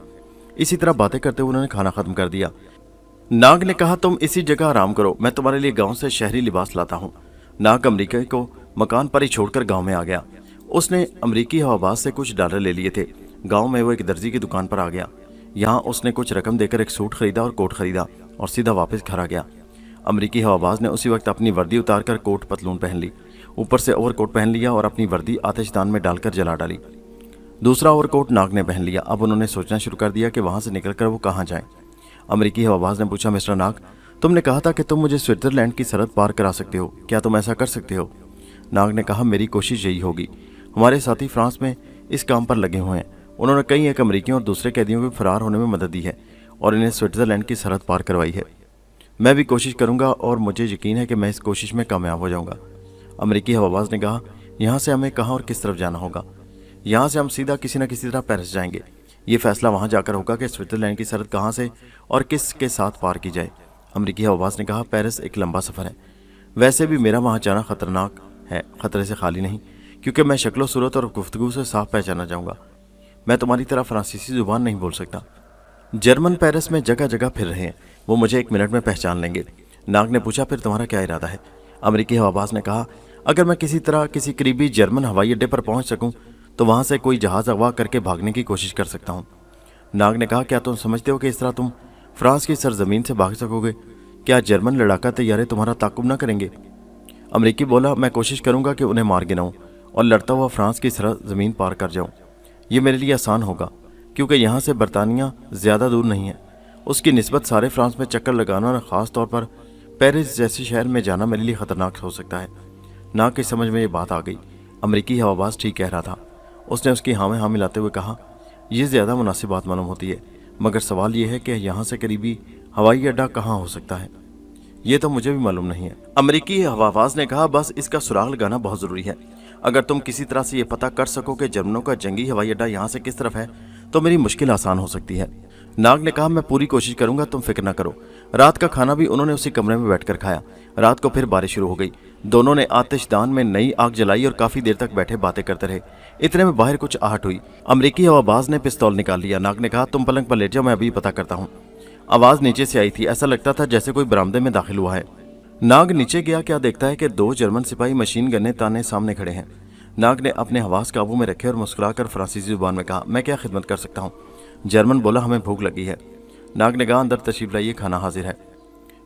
इसी तरह बातें करते हुए उन्होंने खाना खत्म कर दिया। नाग ने कहा, तुम इसी जगह आराम करो, मैं तुम्हारे लिए गाँव से शहरी लिबास लाता हूँ। नाग अमरीकी को मकान पर ही छोड़कर गाँव में आ गया। उसने अमरीकी हवाबाज से कुछ डॉलर ले लिए थे। गाँव में वो एक दर्जी की दुकान पर आ गया। यहाँ उसने कुछ रकम देकर एक सूट खरीदा और कोट खरीदा और सीधा वापस घर आ गया। अमरीकी हवाबाज ने उसी वक्त अपनी वर्दी उतारकर कोट पतलून पहन ली, ऊपर से ओवरकोट पहन लिया और अपनी वर्दी आतिशदान में डालकर जला डाली। दूसरा ओवरकोट नाग ने पहन लिया। अब उन्होंने सोचना शुरू कर दिया कि वहाँ से निकलकर वो कहाँ जाएं। अमरीकी हवाबाज ने पूछा, मिस्टर नाग, तुमने कहा था कि तुम मुझे स्विट्ज़रलैंड की सरहद पार करा सकते हो, क्या तुम ऐसा कर सकते हो? नाग ने कहा, मेरी कोशिश यही होगी। हमारे साथी फ्रांस में इस काम पर लगे हुए हैं। उन्होंने कई एक अमरीकियों और दूसरे कैदियों के फरार होने में मदद दी है और इन्हें स्विट्ज़रलैंड की सरहद पार करवाई है। मैं भी कोशिश करूंगा और मुझे यकीन है कि मैं इस कोशिश में कामयाब हो जाऊंगा। अमेरिकी हवाबाज ने कहा, यहाँ से हमें कहाँ और किस तरफ जाना होगा? यहाँ से हम सीधा किसी न किसी तरह पेरिस जाएंगे। ये फैसला वहाँ जाकर होगा कि स्विट्ज़रलैंड की सरहद कहाँ से और किस के साथ पार की जाए। अमेरिकी हवाबाज ने कहा, पेरिस एक लंबा सफ़र है। वैसे भी मेरा वहाँ जाना खतरनाक है, खतरे से खाली नहीं, क्योंकि मैं शक्लो सूरत और गुफ्तगू से साफ पहचाना जाऊँगा। मैं तुम्हारी तरह फ्रांसीसी ज़ुबान नहीं बोल सकता। जर्मन पेरिस में जगह जगह फिर रहे हैं, वो मुझे 1 मिनट में पहचान लेंगे। नाग ने पूछा, फिर तुम्हारा क्या इरादा है? अमेरिकी हवाबाज ने कहा, अगर मैं किसी तरह किसी करीबी जर्मन हवाई अड्डे पर पहुंच सकूं तो वहां से कोई जहाज अगवा करके भागने की कोशिश कर सकता हूं। नाग ने कहा, क्या तुम समझते हो कि इस तरह तुम फ्रांस की सरजमीन से भाग सकोगे? क्या जर्मन लड़ाका तैयारे तुम्हारा ताकुब न करेंगे? अमेरिकी बोला, मैं कोशिश करूंगा कि उन्हें मार गिनाऊं और लड़ता हुआ फ्रांस की सरजमीन पार कर जाऊं। ये मेरे लिए आसान होगा, क्योंकि यहाँ से बरतानिया ज़्यादा दूर नहीं है। उसकी निस्बत सारे फ्रांस में चक्कर लगाना और ख़ास तौर पर पेरिस जैसे शहर में जाना मेरे लिए ख़तरनाक हो सकता है। नाग की समझ में ये बात आ गई। अमेरिकी हवाबाज ठीक कह रहा था। उसने उसकी हाँ में हाँ मिलाते हुए कहा, यह ज़्यादा मुनासिब बात मालूम होती है, मगर सवाल ये है कि यहाँ से करीबी हवाई अड्डा कहाँ हो सकता है? ये तो मुझे भी मालूम नहीं है। अमेरिकी हवाबाज ने कहा, बस इसका सुराग लगाना बहुत ज़रूरी है। अगर तुम किसी तरह से ये पता कर सको कि जर्मनों का जंगी हवाई अड्डा यहाँ से किस तरफ है तो मेरी मुश्किल आसान हो सकती है। नाग ने कहा, मैं पूरी कोशिश करूंगा, तुम फिक्र न करो। रात का खाना भी उन्होंने उसी कमरे में बैठकर खाया। रात को फिर बारिश शुरू हो गई। दोनों ने आतिशदान में नई आग जलाई और काफी देर तक बैठे बातें करते रहे। इतने में बाहर कुछ आहट हुई। अमेरिकी हवाबाज ने पिस्तौल निकाल लिया। नाग ने कहा, तुम पलंग पर लेट जाओ, मैं अभी पता करता हूँ। आवाज नीचे से आई थी। ऐसा लगता था जैसे कोई बरामदे में दाखिल हुआ है। नाग नीचे गया, क्या देखता है कि 2 जर्मन सिपाही मशीन गन्ने ताने सामने खड़े हैं। नाग ने अपने हवास काबू में रखे और मुस्कुराकर फ्रांसीसी जुबान में कहा, मैं क्या खिदमत कर सकता हूँ? जर्मन बोला, हमें भूख लगी है। नाग ने कहा, अंदर तशरीफ लाइए, खाना हाजिर है।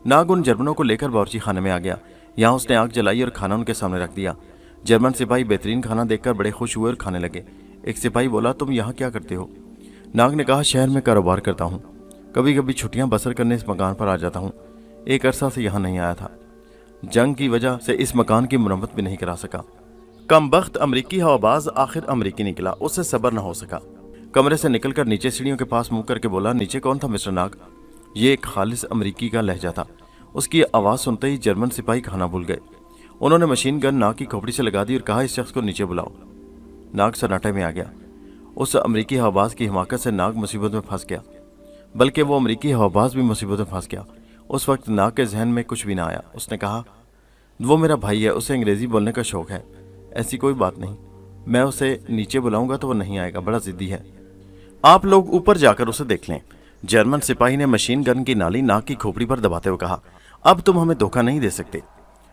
नाग उन जर्मनों को लेकर बावर्ची खाने में आ गया। यहाँ उसने आग जलाई और खाना उनके सामने रख दिया। जर्मन सिपाही बेहतरीन खाना देखकर बड़े खुश हुए और खाने लगे। एक सिपाही बोला, तुम यहाँ क्या करते हो? नाग ने कहा, शहर में कारोबार करता हूँ, कभी कभी छुट्टियाँ बसर करने इस मकान पर आ जाता हूँ। एक अरसा से यहाँ नहीं आया था, जंग की वजह से इस मकान की मुरम्मत भी नहीं करा सका। कमबख्त अमरीकी हवाबाज आखिर अमरीकी निकला, उससे सब्र न हो सका। कमरे से निकलकर नीचे सीढ़ियों के पास मुंह करके बोला, नीचे कौन था मिस्टर नाग? ये एक खालिस अमरीकी का लहजा था। उसकी आवाज़ सुनते ही जर्मन सिपाही खाना भूल गए। उन्होंने मशीन गन नाग की खोपड़ी से लगा दी और कहा, इस शख्स को नीचे बुलाओ। नाग सन्नाटे में आ गया। उस अमरीकी हवाबाज की हिमाकत से नाग मुसीबत में फंस गया, बल्कि वो अमरीकी हवाबाज भी मुसीबत में फंस गया। उस वक्त नाग के जहन में कुछ भी ना आया। उसने कहा, वो मेरा भाई है, उसे अंग्रेज़ी बोलने का शौक़ है। ऐसी कोई बात नहीं, मैं उसे नीचे बुलाऊंगा तो वो नहीं आएगा, बड़ा ज़िद्दी है। आप लोग ऊपर जाकर उसे देख लें। जर्मन सिपाही ने मशीन गन की नाली नाग की खोपड़ी पर दबाते हुए कहा, अब तुम हमें धोखा नहीं दे सकते।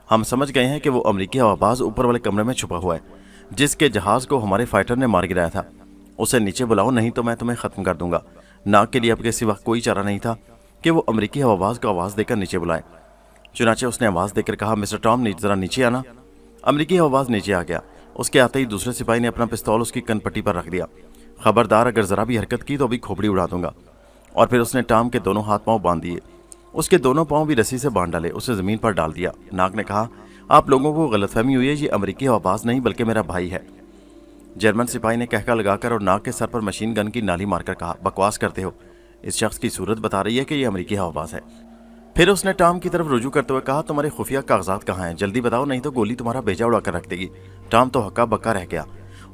हम समझ गए हैं कि वो अमरीकी हवाबाज ऊपर वाले कमरे में छुपा हुआ है, जिसके जहाज़ को हमारे फाइटर ने मार गिराया था। उसे नीचे बुलाओ, नहीं तो मैं तुम्हें ख़त्म कर दूंगा। नाग के लिए अब के सिवा कोई चारा नहीं था कि वो अमरीकी हवाबाज को आवाज़ देकर नीचे बुलाए। चुनाचे उसने आवाज़ देकर कहा, मिस्टर टॉम, ज़रा नीचे आना। अमरीकी हवाबाज नीचे आ गया। उसके आते ही दूसरे सिपाही ने अपना पिस्तौल उसकी कनपट्टी पर रख दिया। खबरदार, अगर ज़रा भी हरकत की तो अभी खोपड़ी उड़ा दूंगा। और फिर उसने टॉम के दोनों हाथ पांव बांध दिए। उसके दोनों पांव भी रस्सी से बांध डाले, उसे ज़मीन पर डाल दिया। नाग ने कहा, आप लोगों को गलतफहमी हुई है, ये अमरीकी हवाबाज नहीं बल्कि मेरा भाई है। जर्मन सिपाही ने कहका लगाकर और नाग के सर पर मशीन गन की नाली मारकर कहा, बकवास करते हो, इस शख्स की सूरत बता रही है कि यह अमरीकी हवाबाज है। फिर उसने टॉम की तरफ रुजू करते हुए कहा, तुम्हारे खुफिया कागजात कहाँ हैं? जल्दी बताओ, नहीं तो गोली तुम्हारा भेजा उड़ा कर रख देगी। टॉम तो हक्का बक्का रह गया।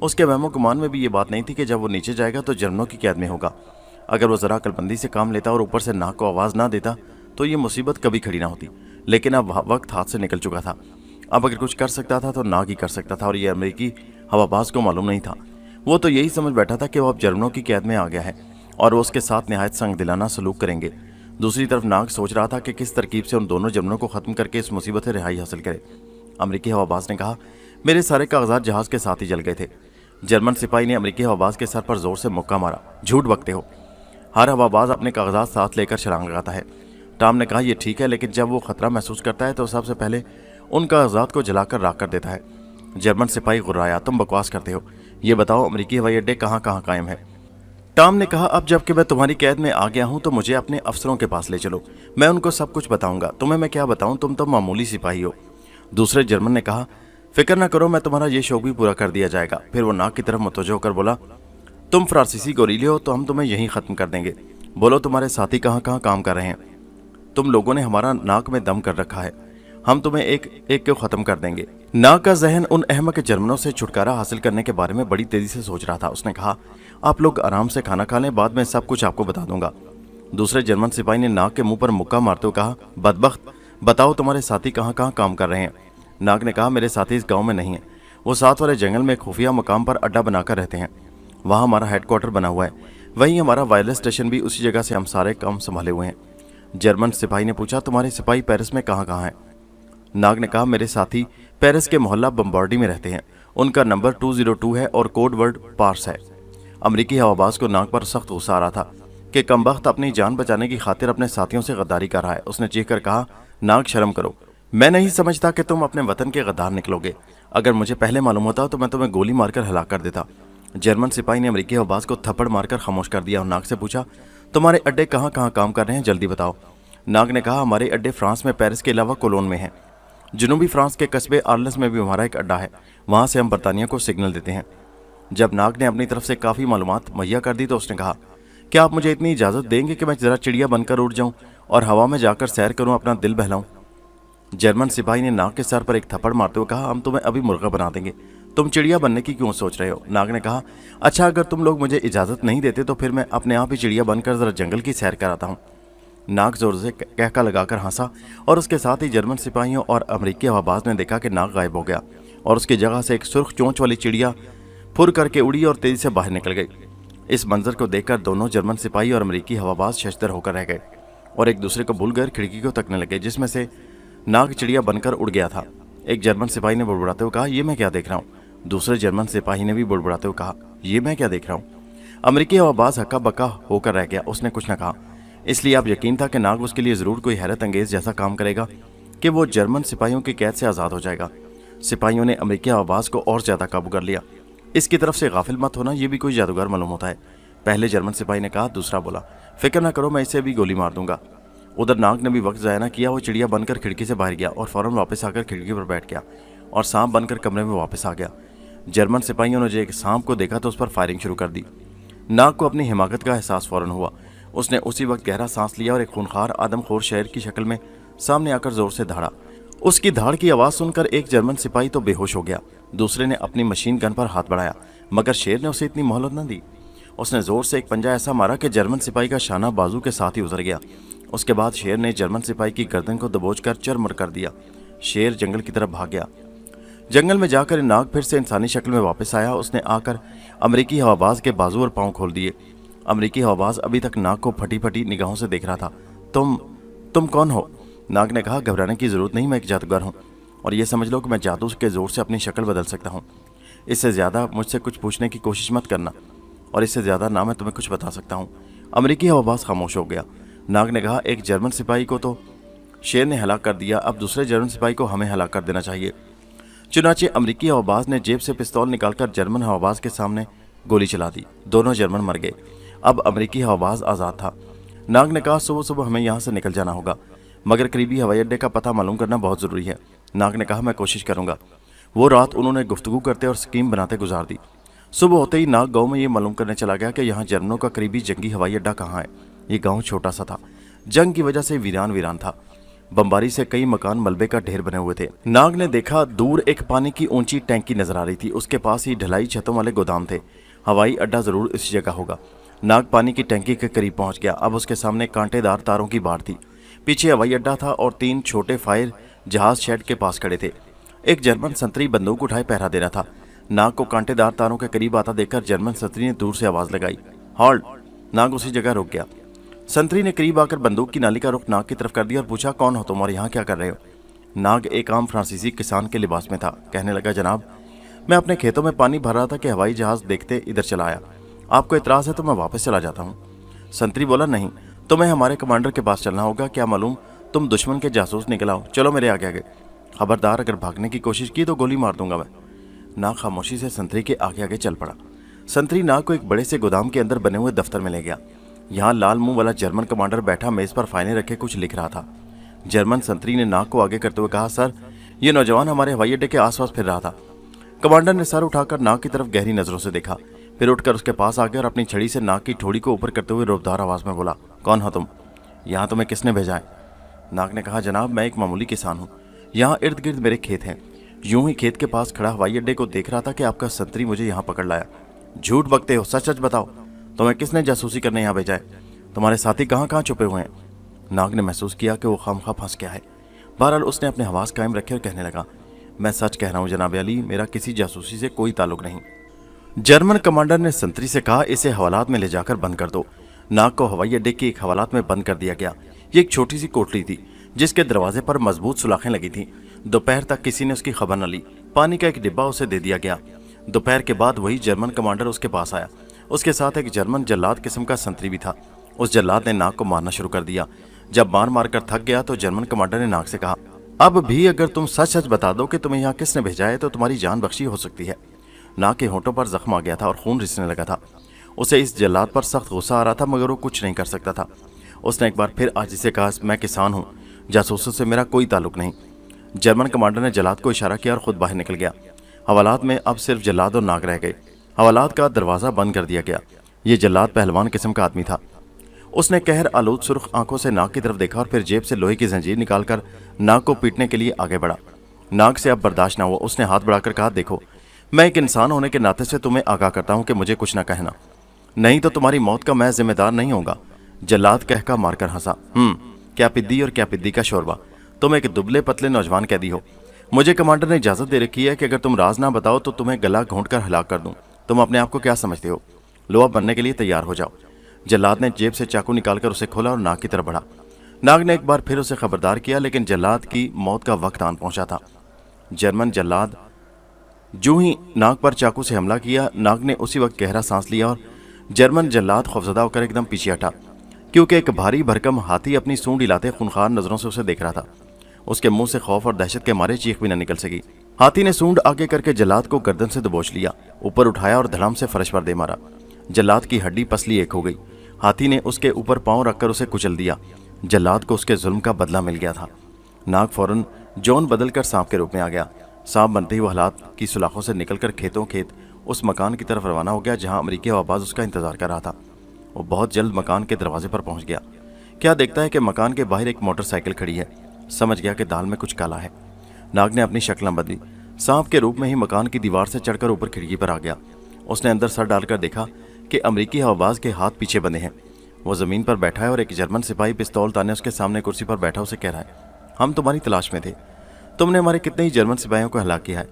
उसके वहमो गुमान में भी ये बात नहीं थी कि जब वो नीचे जाएगा तो जर्मनों की कैद में होगा। अगर वो ज़रा अकलमंदी से काम लेता और ऊपर से नाग को आवाज़ ना देता तो ये मुसीबत कभी खड़ी ना होती। लेकिन अब वक्त हाथ से निकल चुका था। अब अगर कुछ कर सकता था तो नाग ही कर सकता था, और ये अमरीकी हवाबाज को मालूम नहीं था। वो तो यही समझ बैठा था कि वो अब जर्मनों की कैद में आ गया है और वो उसके साथ नहायत संग दिलाना सलूक करेंगे। दूसरी तरफ नाग सोच रहा था कि किस तरकीब से उन दोनों जर्मनों को ख़त्म करके इस मुसीबत से रिहाई हासिल करे। अमरीकी हवाबाज ने कहा, मेरे सारे कागजात जहाज़ के साथ ही जल गए थे। जर्मन सिपाही ने अमरीकी हवाबाज के सर पर जोर से मुक्का मारा। झूठ बकते हो, हर हवाबाज अपने कागजात साथ लेकर छलांग लगाता है। टॉम ने कहा, यह ठीक है, लेकिन जब वो खतरा महसूस करता है तो सबसे पहले उन कागजात को जलाकर राख कर देता है। जर्मन सिपाही गुर्राया, तुम बकवास करते हो, ये बताओ अमरीकी हवाई अड्डे कहाँ कहाँ कायम है? टॉम ने कहा, अब जबकि मैं तुम्हारी कैद में आ गया हूँ तो मुझे अपने अफसरों के पास ले चलो, मैं उनको सब कुछ बताऊंगा। तुम्हें मैं क्या बताऊं, तुम तो मामूली सिपाही हो। दूसरे जर्मन ने कहा, फिक्र ना करो, मैं तुम्हारा ये शौक भी पूरा कर दिया जाएगा। फिर वो नाग की तरफ मुतवज्जो होकर बोला, तुम फ्रांसीसी गोरीले हो तो हम तुम्हें यहीं ख़त्म कर देंगे। बोलो तुम्हारे साथी कहाँ कहाँ काम कर रहे हैं। तुम लोगों ने हमारा नाक में दम कर रखा है, हम तुम्हें एक एक को खत्म कर देंगे। नाक का जहन उन अहमक जर्मनों से छुटकारा हासिल करने के बारे में बड़ी तेजी से सोच रहा था। उसने कहा, आप लोग आराम से खाना खा लें, बाद में सब कुछ आपको बता दूंगा। दूसरे जर्मन सिपाही ने नाक के मुंह पर मुक्का मारते हुए कहा, बदबख्त, बताओ तुम्हारे साथी कहाँ कहाँ काम कर रहे हैं। नाक ने कहा, मेरे साथी इस गाँव में नहीं है, वो साथ वाले जंगल में खुफिया मकाम पर अड्डा बनाकर रहते हैं, वहाँ हमारा हेडक्वार्टर बना हुआ है, वहीं हमारा वायरलेस स्टेशन भी उसी जगह से हम सारे काम संभाले हुए हैं। जर्मन सिपाही ने पूछा, तुम्हारे सिपाही पेरिस में कहाँ कहाँ हैं। नाग ने कहा, मेरे साथी पेरिस के मोहल्ला बम्बार्डी में रहते हैं, उनका नंबर 202 है और कोड वर्ड पार्स है। अमरीकी हवाबाज को नाग पर सख्त गुस्सा आ रहा था कि कमबख्त अपनी जान बचाने की खातिर अपने साथियों से गद्दारी कर रहा है। उसने चीख कर कहा, नाग शर्म करो, मैं नहीं समझता कि तुम अपने वतन के गद्दार निकलोगे। अगर मुझे पहले मालूम होता तो मैं तुम्हें गोली मारकर हलाक कर देता। जर्मन सिपाही ने अमरीकी हवाबाज को थप्पड़ मारकर खामोश कर दिया और नाग से पूछा, तुम्हारे अड्डे कहाँ कहाँ काम कर रहे हैं, जल्दी बताओ। नाग ने कहा, हमारे अड्डे फ्रांस में पेरिस के अलावा कोलोन में हैं। जनूबी फ्रांस के कस्बे आर्लेस में भी हमारा एक अड्डा है, वहाँ से हम बरतानिया को सिग्नल देते हैं। जब नाग ने अपनी तरफ से काफ़ी मालूमात मुहैया कर दी तो उसने कहा, क्या आप मुझे इतनी इजाज़त देंगे कि मैं ज़रा चिड़िया बनकर उड़ जाऊँ और हवा में जाकर सैर करूँ, अपना दिल बहलाऊँ। जर्मन सिपाही ने नाग के सर पर एक थप्पड़ मारते हुए कहा, हम तुम्हें अभी मुर्गा बना देंगे, तुम चिड़िया बनने की क्यों सोच रहे हो। नाग ने कहा, अच्छा अगर तुम लोग मुझे इजाज़त नहीं देते तो फिर मैं अपने आप ही चिड़िया बनकर ज़रा जंगल की सैर कराता हूँ। नाग जोर से कहका लगाकर हंसा और उसके साथ ही जर्मन सिपाहियों और अमरीकी हवाबाज ने देखा कि नाग गायब हो गया और उसकी जगह से एक सुर्ख चोंच वाली चिड़िया फुर करके उड़ी और तेजी से बाहर निकल गई। इस मंजर को देखकर दोनों जर्मन सिपाही और अमरीकी हवाबाज शशदर होकर रह गए और एक दूसरे को भूल कर खिड़की को तकने लगे जिसमें से नाग चिड़िया बनकर उड़ गया था। एक जर्मन सिपाही ने बुड़बुड़ाते हुए कहा, ये मैं क्या देख रहा हूँ। दूसरे जर्मन सिपाही ने भी बुड़बुड़ाते हुए कहा, ये मैं क्या देख रहा हूँ। अमरीकी हवाबाज हक्का बक्का होकर रह गया, उसने कुछ न कहा, इसलिए अब यकीन था कि नाग उसके लिए ज़रूर कोई हैरत अंगेज जैसा काम करेगा कि वो जर्मन सिपाहियों की कैद से आज़ाद हो जाएगा। सिपाहियों ने अमरीकी हवाबाज को और ज़्यादा काबू कर लिया। इसकी तरफ से गाफिल मत होना, ये भी कोई जादूगर मालूम होता है। पहले जर्मन सिपाही ने कहा। दूसरा बोला, फिक्र न करो, मैं इसे भी गोली मार दूंगा। उधर नाग ने भी वक्त ज़ाया न किया, वो चिड़िया बनकर खिड़की से बाहर गया और फ़ौरन वापस आकर खिड़की पर बैठ गया और सांप बनकर कमरे में वापस आ गया। जर्मन सिपाहियों ने जो एक सांप को देखा तो उस पर फायरिंग शुरू कर दी। नाग को अपनी हिमाकत का एहसास फ़ौरन हुआ। उसने उसी वक्त गहरा सांस लिया और एक खूनखार आदमखोर शेर की शक्ल में सामने आकर जोर से दहाड़ा। उसकी धाड़ की आवाज़ सुनकर एक जर्मन सिपाही तो बेहोश हो गया, दूसरे ने अपनी मशीन गन पर हाथ बढ़ाया, मगर शेर ने उसे इतनी मोहलत न दी। उसने जोर से एक पंजा ऐसा मारा कि जर्मन सिपाही का शाना बाजू के साथ ही उतर गया। उसके बाद शेर ने जर्मन सिपाही की गर्दन को दबोचकर चरमर कर दिया। शेर जंगल की तरफ भाग गया। जंगल में जाकर नाग फिर से इंसानी शक्ल में वापस आया। उसने आकर अमरीकी हवाबाज के बाजू और पांव खोल दिए। अमरीकी हवाबाज अभी तक नाग को फटी फटी निगाहों से देख रहा था। तुम कौन हो? नाग ने कहा, घबराने की जरूरत नहीं, मैं एक जादूगर हूँ और ये समझ लो कि मैं जादू के जोर से अपनी शक्ल बदल सकता हूँ। इससे ज़्यादा मुझसे कुछ पूछने की कोशिश मत करना और इससे ज़्यादा ना मैं तुम्हें कुछ बता सकता हूँ। अमरीकी हवाबाज खामोश हो गया। नाग ने कहा, एक जर्मन सिपाही को तो शेर ने हलाक कर दिया, अब दूसरे जर्मन सिपाही को हमें हलाक कर देना चाहिए। चुनाचे अमरीकी हवाबाज ने जेब से पिस्तौल निकालकर जर्मन हवाबाज के सामने गोली चला दी। दोनों जर्मन मर गए। अब अमरीकी हवाबाज आज़ाद था। नाग ने कहा, सुबह सुबह हमें यहाँ से निकल जाना होगा, मगर करीबी हवाई अड्डे का पता मालूम करना बहुत ज़रूरी है। नाग ने कहा, मैं कोशिश करूँगा। वो रात उन्होंने गुफ्तगू करते और स्कीम बनाते गुजार दी। सुबह होते ही नाग गाँव में ये मालूम करने चला गया कि यहाँ जर्मनों का करीबी जंगी हवाई अड्डा कहाँ है। ये गाँव छोटा सा था, जंग की वजह से वीरान वीरान था। बमबारी से कई मकान मलबे का ढेर बने हुए थे। नाग ने देखा दूर एक पानी की ऊंची टैंकी नजर आ रही थी। उसके पास ही ढलाई छतों वाले गोदाम थे। हवाई अड्डा जरूर इसी जगह होगा। नाग पानी की टैंकी के करीब पहुंच गया। अब उसके सामने कांटेदार तारों की बाड़ थी। पीछे हवाई अड्डा था और 3 छोटे फायर जहाज शेड के पास खड़े थे। एक जर्मन संतरी बंदूक उठाए पहरा दे रहा था। नाग को कांटेदार तारों के करीब आता देखकर जर्मन संतरी ने दूर से आवाज लगाई, हॉल्ट। नाग उसी जगह रुक गया। संतरी ने करीब आकर बंदूक की नाली का रुख नाग की तरफ कर दिया और पूछा, कौन हो तुम और यहाँ क्या कर रहे हो? नाग एक आम फ्रांसीसी किसान के लिबास में था। कहने लगा, जनाब, मैं अपने खेतों में पानी भर रहा था कि हवाई जहाज देखते इधर चला आया। आपको इतराज़ है तो मैं वापस चला जाता हूँ। संतरी बोला, नहीं, तुम्हें हमारे कमांडर के पास चलना होगा। क्या मालूम तुम दुश्मन के जासूस निकल आओ। चलो मेरे आगे आगे। खबरदार, अगर भागने की कोशिश की तो गोली मार दूंगा मैं। नाग खामोशी से संतरी के आगे आगे चल पड़ा। संतरी नाग को एक बड़े से गोदाम के अंदर बने हुए दफ्तर में ले गया। यहाँ लाल मुंह वाला जर्मन कमांडर बैठा मेज पर फाइलें रखे कुछ लिख रहा था। जर्मन संतरी ने नाग को आगे करते हुए कहा, सर, ये नौजवान हमारे हवाई अड्डे के आसपास फिर रहा था। कमांडर ने सर उठाकर नाग की तरफ गहरी नजरों से देखा, फिर उठकर उसके पास आ गया और अपनी छड़ी से नाग की ठोड़ी को ऊपर करते हुए रोबदार आवाज में बोला, कौन हो तुम? यहाँ तुम्हें किसने भेजा है? नाग ने कहा, जनाब मैं एक मामूली किसान हूँ, यहाँ इर्द गिर्द मेरे खेत हैं। यूं ही खेत के पास खड़ा हवाई अड्डे को देख रहा था कि आपका संतरी मुझे यहाँ पकड़ लाया। झूठ बकते हो, सच सच बताओ, तुम्हें किसने जासूसी करने यहाँ भेजा है? तुम्हारे साथी कहाँ कहाँ छुपे हुए हैं? नाग ने महसूस किया कि वो खामखा फंस गया है। बहरहाल उसने अपने हवास कायम रखे और कहने लगा, मैं सच कह रहा हूँ जनाब अली, मेरा किसी जासूसी से कोई ताल्लुक नहीं। जर्मन कमांडर ने संतरी से कहा, इसे हवालात में ले जाकर बंद कर दो। नाग को हवाई अड्डे की एक हवालात में बंद कर दिया गया। ये एक छोटी सी कोठरी थी जिसके दरवाजे पर मजबूत सुलाखें लगी थीं। दोपहर तक किसी ने उसकी खबर न ली। पानी का एक डिब्बा उसे दे दिया गया। दोपहर के बाद वही जर्मन कमांडर उसके पास आया। उसके साथ एक जर्मन जल्लाद किस्म का संतरी भी था। उस जल्लाद ने नाग को मारना शुरू कर दिया। जब मार मार कर थक गया तो जर्मन कमांडर ने नाग से कहा, अब भी अगर तुम सच सच बता दो कि तुम्हें यहाँ किसने भेजा है तो तुम्हारी जान बख्शी हो सकती है। नाग के होंठों पर जख्म आ गया था और खून रिसने लगा था। उसे इस जल्लाद पर सख्त गुस्सा आ रहा था, मगर वो कुछ नहीं कर सकता था। उसने एक बार फिर आजी से कहा, मैं किसान हूँ, जासूसों से मेरा कोई ताल्लुक नहीं। जर्मन कमांडर ने जल्लाद को इशारा किया और खुद बाहर निकल गया। हवालात में अब सिर्फ जल्लाद और नाग रह गए। हवालात का दरवाज़ा बंद कर दिया गया। ये जल्लाद पहलवान किस्म का आदमी था। उसने कहर आलूद सुर्ख आंखों से नाग की तरफ देखा और फिर जेब से लोहे की जंजीर निकालकर नाग को पीटने के लिए आगे बढ़ा। नाग से अब बर्दाश्त न हुआ। उसने हाथ बढ़ाकर कहा, देखो, मैं एक इंसान होने के नाते से तुम्हें आगाह करता हूं कि मुझे कुछ न कहना, नहीं तो तुम्हारी मौत का मैं जिम्मेदार नहीं होगा। जल्लाद कहकर मारकर हंसा, क्या पिद्दी और क्या पिद्दी का शोरबा, तुम एक दुबले पतले नौजवान कैदी हो। मुझे कमांडर ने इजाजत दे रखी है कि अगर तुम राज ना बताओ तो तुम्हें गला घोंट कर हलाक कर दूं। तुम अपने आप को क्या समझते हो? लो अब बनने के लिए तैयार हो जाओ। जल्लाद ने जेब से चाकू निकालकर उसे खोला और नाग की तरफ बढ़ा। नाग ने एक बार फिर उसे खबरदार किया, लेकिन जल्लाद की मौत का वक्त आन पहुंचा था। जर्मन जल्लाद जूं ही नाग पर चाकू से हमला किया, नाग ने उसी वक्त गहरा सांस लिया और जर्मन जल्लाद खौफजदा होकर एकदम पीछे हटा, क्योंकि एक भारी भरकम हाथी अपनी सूंड हिलाते खूनखार नजरों से उसे देख रहा था। उसके मुंह से खौफ और दहशत के मारे चीख भी न निकल सकी। हाथी ने सूंड आगे करके जल्लाद को गर्दन से दबोच लिया, ऊपर उठाया और धड़ाम से फर्श पर दे मारा। जल्लाद की हड्डी पसली एक हो गई। हाथी ने उसके ऊपर पांव रखकर उसे कुचल दिया। जल्लाद को उसके जुल्म का बदला मिल गया था। नाग फौरन जौन बदलकर सांप के रूप में आ गया। सांप बनते ही वो हालात की सुलाखों से निकलकर खेतों खेत उस मकान की तरफ रवाना हो गया जहां अमरीकी हवाबाज उसका इंतजार कर रहा था। वो बहुत जल्द मकान के दरवाजे पर पहुंच गया। क्या देखता है कि मकान के बाहर एक मोटरसाइकिल खड़ी है। समझ गया कि दाल में कुछ काला है। नाग ने अपनी शक्ल बदली। सांप के रूप में ही मकान की दीवार से चढ़कर ऊपर खिड़की पर आ गया। उसने अंदर सर डालकर देखा कि अमरीकी हवाबाज के हाथ पीछे बंधे हैं। वो जमीन पर बैठा है और एक जर्मन सिपाही पिस्तौल ताने उसके सामने कुर्सी पर बैठा उसे कह रहा है, हम तुम्हारी तलाश में थे। तुमने हमारे कितने ही जर्मन सिपाहियों को हलाक किया है।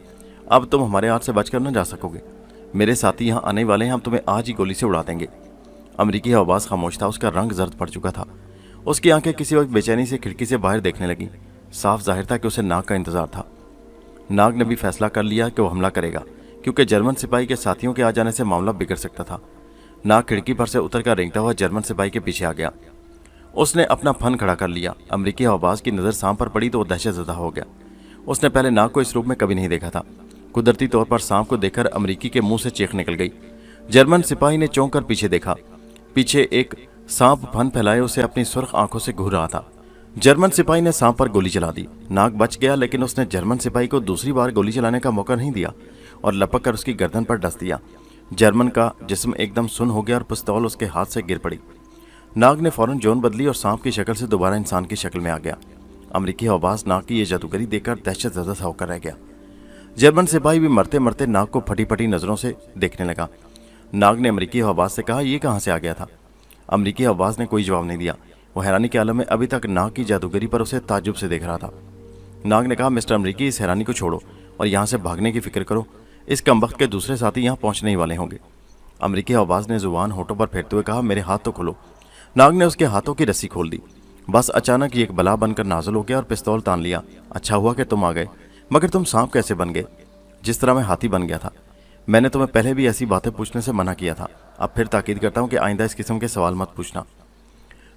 अब तुम हमारे हाथ से बचकर न जा सकोगे। मेरे साथी यहाँ आने वाले हैं, हम तुम्हें आज ही गोली से उड़ा देंगे। अमरीकी हवाबाज खामोश था। उसका रंग जर्द पड़ चुका था। उसकी आंखें किसी वक्त बेचैनी से खिड़की से बाहर देखने लगी। साफ जाहिर था कि उसे नाग का इंतजार था। नाग ने भी फैसला कर लिया कि वो हमला करेगा, क्योंकि जर्मन सिपाही के साथियों के आ जाने से मामला बिगड़ सकता था। नाग खिड़की पर से उतरकर रेंगता हुआ जर्मन सिपाही के पीछे आ गया। उसने अपना फन खड़ा कर लिया। अमरीकी हवाबाज की नज़र सांप पर पड़ी तो वो दहशतज़दा हो गया। उसने पहले नाग को इस रूप में कभी नहीं देखा था। कुदरती तौर पर सांप को देखकर अमरीकी के मुंह से चीख निकल गई। जर्मन सिपाही ने चौंक कर पीछे देखा। पीछे एक सांप फन फैलाए उसे अपनी सुर्ख आंखों से घूर रहा था। जर्मन सिपाही ने सांप पर गोली चला दी। नाग बच गया, लेकिन उसने जर्मन सिपाही को दूसरी बार गोली चलाने का मौका नहीं दिया और लपक कर उसकी गर्दन पर डस दिया। जर्मन का जिस्म एकदम सुन्न हो गया और पिस्तौल उसके हाथ से गिर पड़ी। नाग ने फौरन जोन बदली और सांप की शक्ल से दोबारा इंसान की शक्ल में आ गया। अमरीकी हवाबाज नाग की ये जादूगरी देखकर दहशतज़दा सा होकर रह गया। जर्मन सिपाही भी मरते मरते नाग को फटी फटी नजरों से देखने लगा। नाग ने अमरीकी हवाबाज से कहा, ये कहाँ से आ गया था? अमरीकी हवाबाज ने कोई जवाब नहीं दिया। वो हैरानी के आलम में अभी तक नाग की जादूगरी पर उसे ताज्जुब से देख रहा था। नाग ने कहा, मिस्टर अमरीकी, इस हैरानी को छोड़ो और यहाँ से भागने की फिक्र करो। इस कमबख्त के दूसरे साथी यहाँ पहुँचने ही वाले होंगे। अमरीकी हवाबाज ने जुबान होठों पर फेरते हुए कहा, मेरे हाथ तो खोलो। नाग ने उसके हाथों की रस्सी खोल दी। बस अचानक ये एक बला बनकर नाजुल हो गया और पिस्तौल तान लिया। अच्छा हुआ कि तुम आ गए, मगर तुम सांप कैसे बन गए? जिस तरह मैं हाथी बन गया था। मैंने तुम्हें पहले भी ऐसी बातें पूछने से मना किया था। अब फिर ताकीद करता हूँ कि आइंदा इस किस्म के सवाल मत पूछना।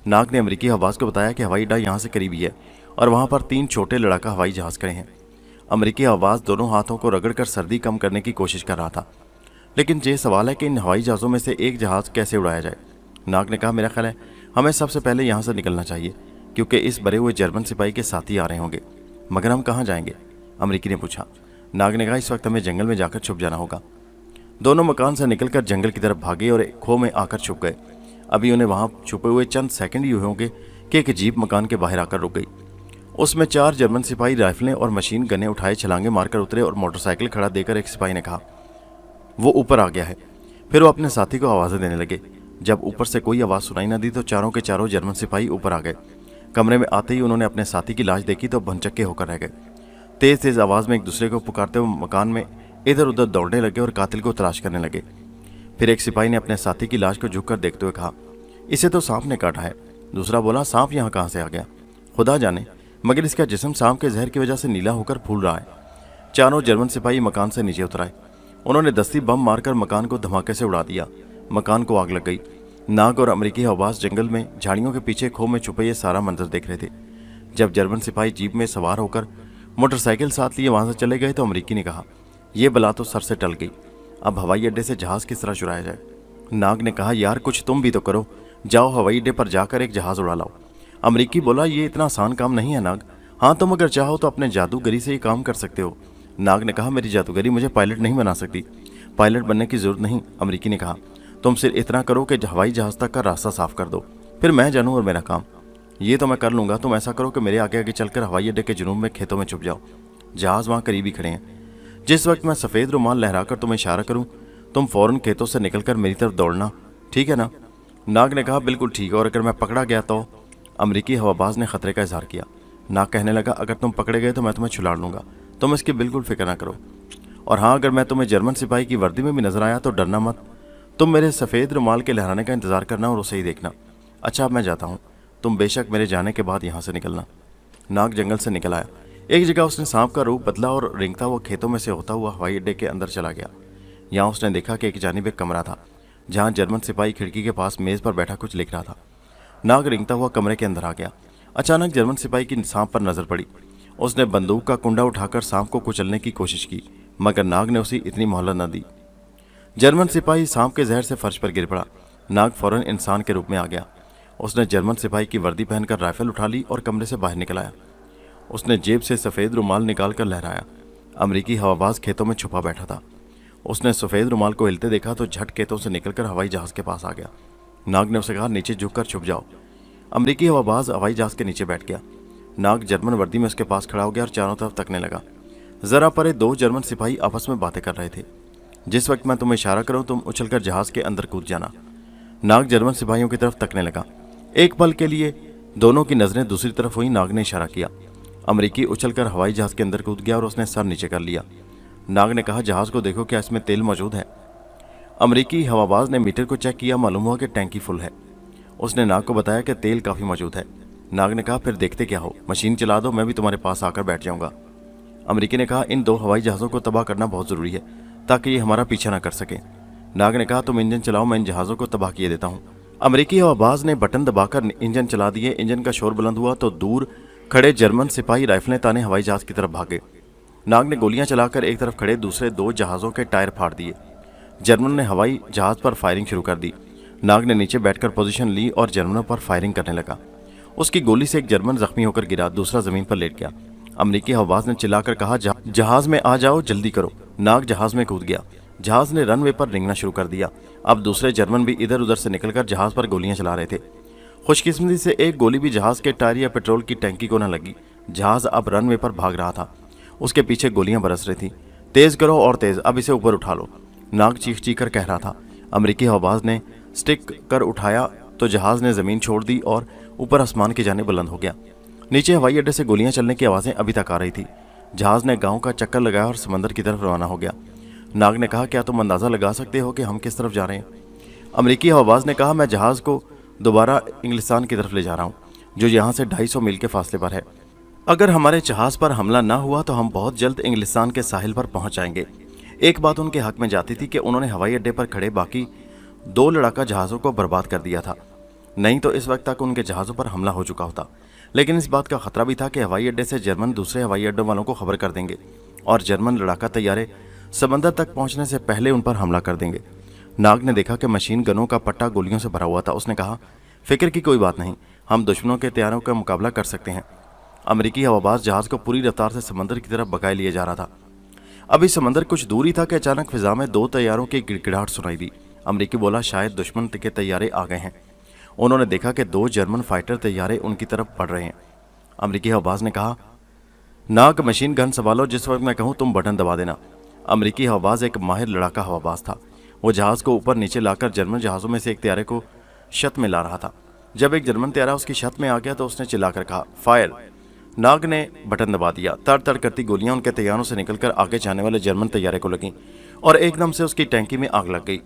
नाग ने अमरीकी हवाबाज को बताया कि हवाई अड्डा यहाँ से करीब ही है और वहाँ पर 3 छोटे लड़ाका हवाई जहाज़ खड़े हैं। अमरीकी हवाबाज दोनों हाथों को रगड़कर सर्दी कम करने की कोशिश कर रहा था। लेकिन ये सवाल है कि इन हवाई जहाज़ों में से एक जहाज़ कैसे उड़ाया जाए। नाग ने कहा, मेरा ख्याल है हमें सबसे पहले यहाँ से निकलना चाहिए, क्योंकि इस भरे हुए जर्मन सिपाही के साथी आ रहे होंगे। मगर हम कहाँ जाएंगे? अमरीकी ने पूछा। नाग ने कहा, इस वक्त हमें जंगल में जाकर छुप जाना होगा। दोनों मकान से निकलकर जंगल की तरफ भागे और एक खो में आकर छुप गए। अभी उन्हें वहां छुपे हुए चंद सेकंड ही हुए होंगे कि एक जीप मकान के बाहर आकर रुक गई। उसमें 4 जर्मन सिपाही राइफलें और मशीन गनें उठाए छलांगे मारकर उतरे और मोटरसाइकिल खड़ा देकर एक सिपाही ने कहा, वो ऊपर आ गया है। फिर वो अपने साथी को आवाज़ें देने लगे। जब ऊपर से कोई आवाज़ सुनाई न दी तो चारों के चारों जर्मन सिपाही ऊपर आ गए। कमरे में आते ही उन्होंने अपने साथी की लाश देखी तो भनचक्के होकर रह गए। तेज तेज आवाज़ में एक दूसरे को पुकारते हुए मकान में इधर उधर दौड़ने लगे और कातिल को तलाश करने लगे। फिर एक सिपाही ने अपने साथी की लाश को झुककर देखते हुए कहा, इसे तो सांप ने काटा है। दूसरा बोला, सांप यहाँ कहाँ से आ गया? खुदा जाने, मगर इसका जिस्म सांप के जहर की वजह से नीला होकर फूल रहा है। चारों जर्मन सिपाही मकान से नीचे उतराए। उन्होंने दस्ती बम मारकर मकान को धमाके से उड़ा दिया। मकान को आग लग गई। नाग और अमेरिकी हवाबाज जंगल में झाड़ियों के पीछे खो में छुपे ये सारा मंजर देख रहे थे। जब जर्मन सिपाही जीप में सवार होकर मोटरसाइकिल साथ लिए वहां से चले गए तो अमेरिकी ने कहा, यह बला तो सर से टल गई। अब हवाई अड्डे से जहाज किस तरह चुराया जाए? नाग ने कहा, यार कुछ तुम भी तो करो, जाओ हवाई अड्डे पर जाकर एक जहाज उड़ा लाओ। अमेरिकी बोला, ये इतना आसान काम नहीं है नाग। हाँ, तुम अगर चाहो तो अपने जादूगरी से ये काम कर सकते हो। नाग ने कहा, मेरी जादूगरी मुझे पायलट नहीं बना सकती। पायलट बनने की जरूरत नहीं। अमेरिकी ने कहा, तुम सिर्फ इतना करो कि हवाई जहाज तक का रास्ता साफ कर दो, फिर मैं जानूँ और मेरा काम। ये तो मैं कर लूँगा। तुम ऐसा करो कि मेरे आगे आगे चलकर हवाई अड्डे के जुनूब में खेतों में छुप जाओ। जहाज वहाँ करीब ही खड़े हैं। जिस वक्त मैं सफ़ेद रुमाल लहराकर तुम्हें इशारा करूँ, तुम फ़ौरन खेतों से निकलकर मेरी तरफ दौड़ना, ठीक है ना? नाग ने कहा, बिल्कुल ठीक है। और अगर मैं पकड़ा गया तो? अमेरिकी हवाबाज ने खतरे का इजहार किया। नाग कहने लगा, अगर तुम पकड़े गए तो मैं तुम्हें छुड़ा लूँगा, तुम इसकी बिल्कुल फिक्र ना करो। और हाँ, अगर मैं तुम्हें जर्मन सिपाही की वर्दी में भी नजर आया तो डरना मत। तुम मेरे सफ़ेद रुमाल के लहराने का इंतजार करना और उसे ही देखना। अच्छा, अब मैं जाता हूँ, तुम बेशक मेरे जाने के बाद यहाँ से निकलना। नाग जंगल से निकल आया। एक जगह उसने सांप का रूप बदला और रेंगता हुआ खेतों में से होता हुआ हवाई अड्डे के अंदर चला गया। यहाँ उसने देखा कि एक जानिब एक कमरा था जहाँ जर्मन सिपाही खिड़की के पास मेज़ पर बैठा कुछ लिख रहा था। नाग रेंगता हुआ कमरे के अंदर आ गया। अचानक जर्मन सिपाही की सांप पर नजर पड़ी। उसने बंदूक का कुंडा उठाकर सांप को कुचलने की कोशिश की, मगर नाग ने उसे इतनी मोहलत न दी। जर्मन सिपाही सांप के जहर से फर्श पर गिर पड़ा। नाग फौरन इंसान के रूप में आ गया। उसने जर्मन सिपाही की वर्दी पहनकर राइफल उठा ली और कमरे से बाहर निकल आया। उसने जेब से सफ़ेद रुमाल निकाल कर लहराया। अमेरिकी हवाबाज खेतों में छुपा बैठा था। उसने सफ़ेद रुमाल को हिलते देखा तो झट खेतों से निकलकर हवाई जहाज़ के पास आ गया। नाग ने उसे कहा, नीचे झुककर छुप जाओ। अमेरिकी हवाबाज हवाई जहाज़ के नीचे बैठ गया। नाग जर्मन वर्दी में उसके पास खड़ा हो गया और चारों तरफ तकने लगा। ज़रा परे 2 जर्मन सिपाही आपस में बातें कर रहे थे। जिस वक्त मैं तुम्हें इशारा करूं तुम उछलकर जहाज़ के अंदर कूद जाना। नाग जर्मन सिपाहियों की तरफ तकने लगा। एक पल के लिए दोनों की नज़रें दूसरी तरफ हुई। नाग ने इशारा किया। अमेरिकी उछलकर हवाई जहाज़ के अंदर कूद गया और उसने सर नीचे कर लिया। नाग ने कहा, जहाज़ को देखो, क्या इसमें तेल मौजूद है? अमेरिकी हवाबाज ने मीटर को चेक किया। मालूम हुआ कि टैंकी फुल है। उसने नाग को बताया कि तेल काफ़ी मौजूद है। नाग ने कहा, फिर देखते क्या हो, मशीन चला दो, मैं भी तुम्हारे पास आकर बैठ जाऊंगा। अमेरिकी ने कहा, इन 2 हवाई जहाज़ों को तबाह करना बहुत ज़रूरी है ताकि ये हमारा पीछा ना कर सके। नाग ने कहा, तुम इंजन चलाओ, मैं इन जहाज़ों को तबाह किए देता हूँ। अमेरिकी हवाबाज ने बटन दबाकर इंजन चला दिए। इंजन का शोर बुलंद हुआ तो दूर खड़े जर्मन सिपाही राइफलें ताने हवाई जहाज़ की तरफ भागे। नाग ने गोलियां चलाकर एक तरफ खड़े दूसरे 2 जहाज़ों के टायर फाड़ दिए। जर्मन ने हवाई जहाज़ पर फायरिंग शुरू कर दी। नाग ने नीचे बैठकर पोजीशन ली और जर्मनों पर फायरिंग करने लगा। उसकी गोली से एक जर्मन जख्मी होकर गिरा, दूसरा जमीन पर लेट गया। अमेरिकी हवाबाज ने चिल्लाकर कहा, जहाज में आ जाओ, जल्दी करो। नाग जहाज में कूद गया। जहाज ने रनवे पर रेंगना शुरू कर दिया। अब दूसरे जर्मन भी इधर उधर से निकलकर जहाज पर गोलियां चला रहे थे। खुशकिस्मती से एक गोली भी जहाज के टायर या पेट्रोल की टैंकी को न लगी। जहाज अब रनवे पर भाग रहा था। उसके पीछे गोलियां बरस रही थी। तेज करो और तेज, अब इसे ऊपर उठा लो, नाग चीख चीख कर कह रहा था। अमेरिकी हवाबाज ने स्टिक कर उठाया तो जहाज ने जमीन छोड़ दी और ऊपर आसमान की जाने बुलंद हो गया। नीचे हवाई अड्डे से गोलियां चलने की आवाज़ें अभी तक आ रही थी। जहाज ने गांव का चक्कर लगाया और समंदर की तरफ रवाना हो गया। नाग ने कहा, क्या तुम अंदाज़ा लगा सकते हो कि हम किस तरफ जा रहे हैं? अमेरिकी हवाबाज ने कहा, मैं जहाज़ को दोबारा इंग्लिस्तान की तरफ ले जा रहा हूँ, जो यहाँ से 250 मील के फासले पर है। अगर हमारे जहाज़ पर हमला ना हुआ तो हम बहुत जल्द इंग्लिस्तान के साहिल पर पहुँच जाएंगे। एक बात उनके हक में जाती थी कि उन्होंने हवाई अड्डे पर खड़े बाकी 2 लड़ाका जहाज़ों को बर्बाद कर दिया था, नहीं तो इस वक्त तक उनके जहाज़ों पर हमला हो चुका होता। लेकिन इस बात का खतरा भी था कि हवाई अड्डे से जर्मन दूसरे हवाई अड्डों वालों को खबर कर देंगे और जर्मन लड़ाका तैयारे समंदर तक पहुंचने से पहले उन पर हमला कर देंगे। नाग ने देखा कि मशीन गनों का पट्टा गोलियों से भरा हुआ था। उसने कहा, फिक्र की कोई बात नहीं, हम दुश्मनों के तैयारों का मुकाबला कर सकते हैं। अमेरिकी हवाबाज जहाज़ को पूरी रफ्तार से समंदर की तरफ बगाए लिए जा रहा था। अभी समंदर कुछ दूर ही था कि अचानक फिजा में 2 तैयारों की गिड़गिड़ाहट सुनाई दी। अमरीकी बोला, शायद दुश्मन के तैयारे आ गए हैं। उन्होंने देखा कि 2 जर्मन फाइटर तैयारे उनकी तरफ बढ़ रहे हैं। अमरीकी हवाबाज ने कहा, नाग मशीन गन संभालो, जिस वक्त मैं कहूं तुम बटन दबा देना। अमरीकी हवाबाज एक माहिर लड़ाका हवाबाज था। वो जहाज को ऊपर नीचे लाकर जर्मन जहाज़ों में से एक तैयारे को छत में ला रहा था। जब एक जर्मन तैयारा उसकी छत में आ गया तो उसने चिल्लाकर कहा, फायर। नाग ने बटन दबा दिया। तड़ तड़ करती गोलियां उनके तैयारों से निकलकर आगे जाने वाले जर्मन तैयारे को लगीं और एकदम से उसकी टैंकी में आग लग गई।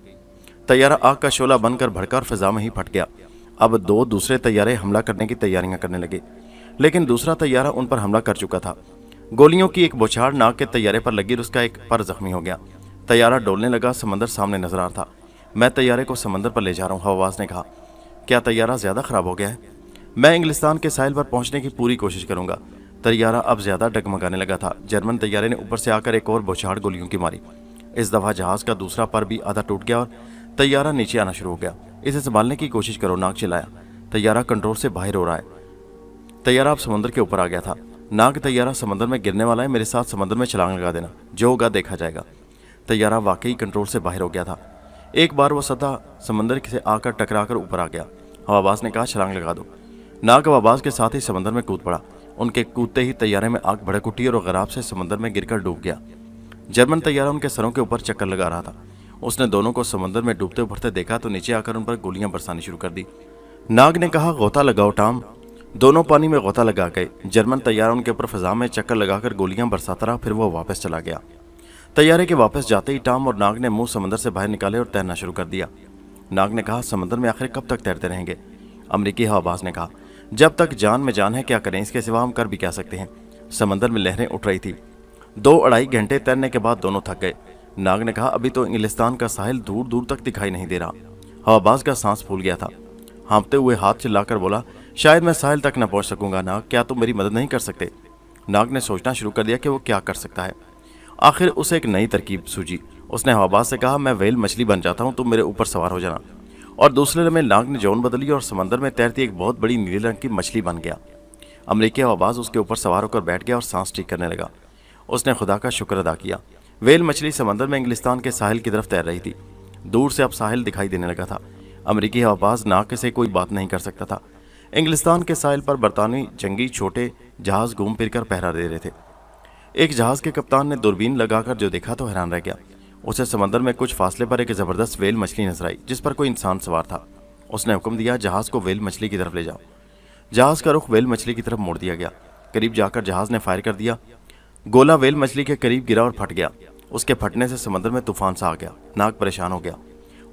तैयारा आग का शोला बनकर भड़का और फिजा में ही फट गया। अब 2 दूसरे तैयारे हमला करने की तैयारियां करने लगे, लेकिन दूसरा तैयारा उन पर हमला कर चुका था। गोलियों की एक बौछार नाग के तैयारे पर लगी और उसका एक पर जख्मी हो गया। तैयारा डोलने लगा। समंदर सामने नजर आ रहा था। मैं तैयारे को समंदर पर ले जा रहा हूँ, हवाबाज ने कहा। क्या तैयारा ज्यादा खराब हो गया है? मैं इंग्लिस्तान के साहिल पर पहुंचने की पूरी कोशिश करूंगा। तैयारा अब ज्यादा डगमगाने लगा था। जर्मन तैयारे ने ऊपर से आकर एक और बौछार गोलियों की मारी। इस दफा जहाज का दूसरा पर भी आधा टूट गया और तैयारा नीचे आना शुरू हो गया। इसे संभालने की कोशिश करो, नाग चिल्लाया। तैयारा कंट्रोल से बाहर हो रहा है। तैयारा अब समुद्र के ऊपर आ गया था। नाग, तैयारा समंदर में गिरने वाला है, मेरे साथ समंदर में छलांग लगा देना, जो होगा देखा जाएगा। तैयारा वाकई कंट्रोल से बाहर हो गया था। एक बार वो सतह समंदर से आकर टकराकर ऊपर आ गया। हवाबाज ने कहा, छलांग लगा दो। नाग हवाबाज के साथ ही समंदर में कूद पड़ा। उनके कूदते ही तैयारे में आग भड़क उठी और गराब से समंदर में गिरकर डूब गया। जर्मन तैयारा उनके सरों के ऊपर चक्कर लगा रहा था। उसने दोनों को समंदर में डूबते उभरते देखा तो नीचे आकर उन पर गोलियां बरसानी शुरू कर दी। नाग ने कहा, गोता लगाओ टॉम। दोनों पानी में गोता लगा गए। जर्मन तैयारा उनके ऊपर फिजा में चक्कर लगाकर गोलियां बरसाता रहा। फिर वो वापस चला गया। तैयारे के वापस जाते ही टॉम और नाग ने मुंह समंदर से बाहर निकाले और तैरना शुरू कर दिया। नाग ने कहा, समंदर में आखिर कब तक तैरते रहेंगे? अमरीकी हवाबाज ने कहा, जब तक जान में जान है, क्या करें, इसके सिवा हम कर भी क्या सकते हैं। समंदर में लहरें उठ रही थी। 2-2.5 घंटे तैरने के बाद दोनों थक गए। नाग ने कहा, अभी तो इंग्लिस्तान का साहिल दूर दूर तक दिखाई नहीं दे रहा। हवाबाज का सांस फूल गया था। हाँफते हुए हाथ चिल्लाकर बोला, शायद मैं साहिल तक न पहुंच सकूंगा। नाग, क्या तुम मेरी मदद नहीं कर सकते? नाग ने सोचना शुरू कर दिया कि वो क्या कर सकता है। आखिर उसे एक नई तरकीब सूझी। उसने हवाबाज से कहा, मैं व्हेल मछली बन जाता हूँ, तुम मेरे ऊपर सवार हो जाना। और दूसरे लम्हे नाग ने जौन बदली और समंदर में तैरती एक बहुत बड़ी नीले रंग की मछली बन गया। अमरीकी हवाबाज उसके ऊपर सवार होकर बैठ गया और सांस ठीक करने लगा। उसने खुदा का शुक्र अदा किया। व्हेल मछली समंदर में इंग्लिस्तान के साहिल की तरफ तैर रही थी। दूर से अब साहिल दिखाई देने लगा था। अमरीकी हवाबाज नाग से कोई बात नहीं कर सकता था। इंग्लिस्तान के साहिल पर बरतानवी जंगी छोटे जहाज घूम फिर कर पहरा दे रहे थे। एक जहाज के कप्तान ने दूरबीन लगाकर जो देखा तो हैरान रह गया। उसे समंदर में कुछ फासले पर एक जबरदस्त व्हेल मछली नजर आई, जिस पर कोई इंसान सवार था। उसने हुक्म दिया, जहाज को व्हेल मछली की तरफ ले जाओ। जहाज का रुख व्हेल मछली की तरफ मोड़ दिया गया। करीब जाकर जहाज ने फायर कर दिया। गोला व्हेल मछली के करीब गिरा और फट गया। उसके फटने से समंदर में तूफान सा आ गया। नाग परेशान हो गया।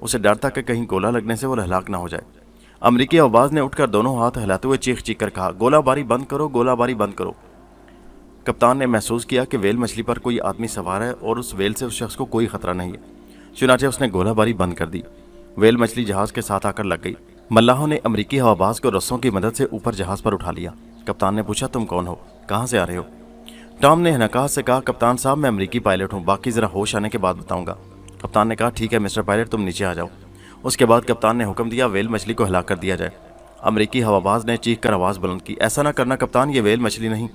उसे डर था कि कहीं गोला लगने से वो हलाक ना हो जाए। अमरीकी हवाबाज ने उठकर दोनों हाथ हिलाते हुए चीख चीख कर कहा, गोलाबारी बंद करो, गोलाबारी बंद करो। कप्तान ने महसूस किया कि व्हेल मछली पर कोई आदमी सवार है और उस व्हेल से उस शख्स को कोई खतरा नहीं है। चुनाचे उसने गोलाबारी बंद कर दी। व्हेल मछली जहाज के साथ आकर लग गई। मल्लाहों ने अमरीकी हवाबाज को रस्सों की मदद से ऊपर जहाज पर उठा लिया। कप्तान ने पूछा, तुम कौन हो, कहाँ से आ रहे हो? टॉम ने हनकाहत से कहा, कप्तान साहब, मैं अमरीकी पायलट हूँ, बाकी जरा होश आने के बाद बताऊंगा। कप्तान ने कहा, ठीक है मिस्टर पायलट, तुम नीचे आ जाओ। उसके बाद कप्तान ने हुक्म दिया, व्हेल मछली को हिला कर दिया जाए। अमरीकी हवाबाज ने चीख कर आवाज़ बुलंद की, ऐसा ना करना कप्तान, ये व्हेल मछली नहीं।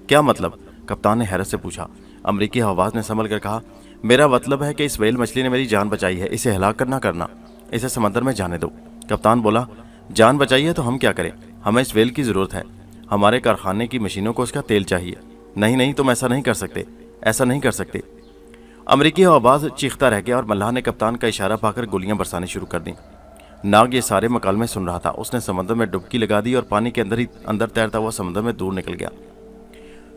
क्या मतलब? कप्तान ने हैरत से पूछा। अमरीकी हवाबाज ने संभल कर कहा, मेरा मतलब है कि इस व्हेल मछली ने मेरी जान बचाई है, इसे हिला कर ना करना, इसे समंदर में जाने दो। कप्तान बोला, जान बचाई है तो हम क्या करें, हमें इस व्हेल की ज़रूरत है, हमारे कारखाने की मशीनों को उसका तेल चाहिए। नहीं नहीं, तुम ऐसा नहीं कर सकते, ऐसा नहीं कर सकते। अमरीकी हवाबाज चीखता रह गया और मल्लाह ने कप्तान का इशारा पाकर गोलियां बरसानी शुरू कर दी। नाग ये सारे मकालमे सुन रहा था। उसने समंदर में डुबकी लगा दी और पानी के अंदर तैरता हुआ समंदर में दूर निकल गया।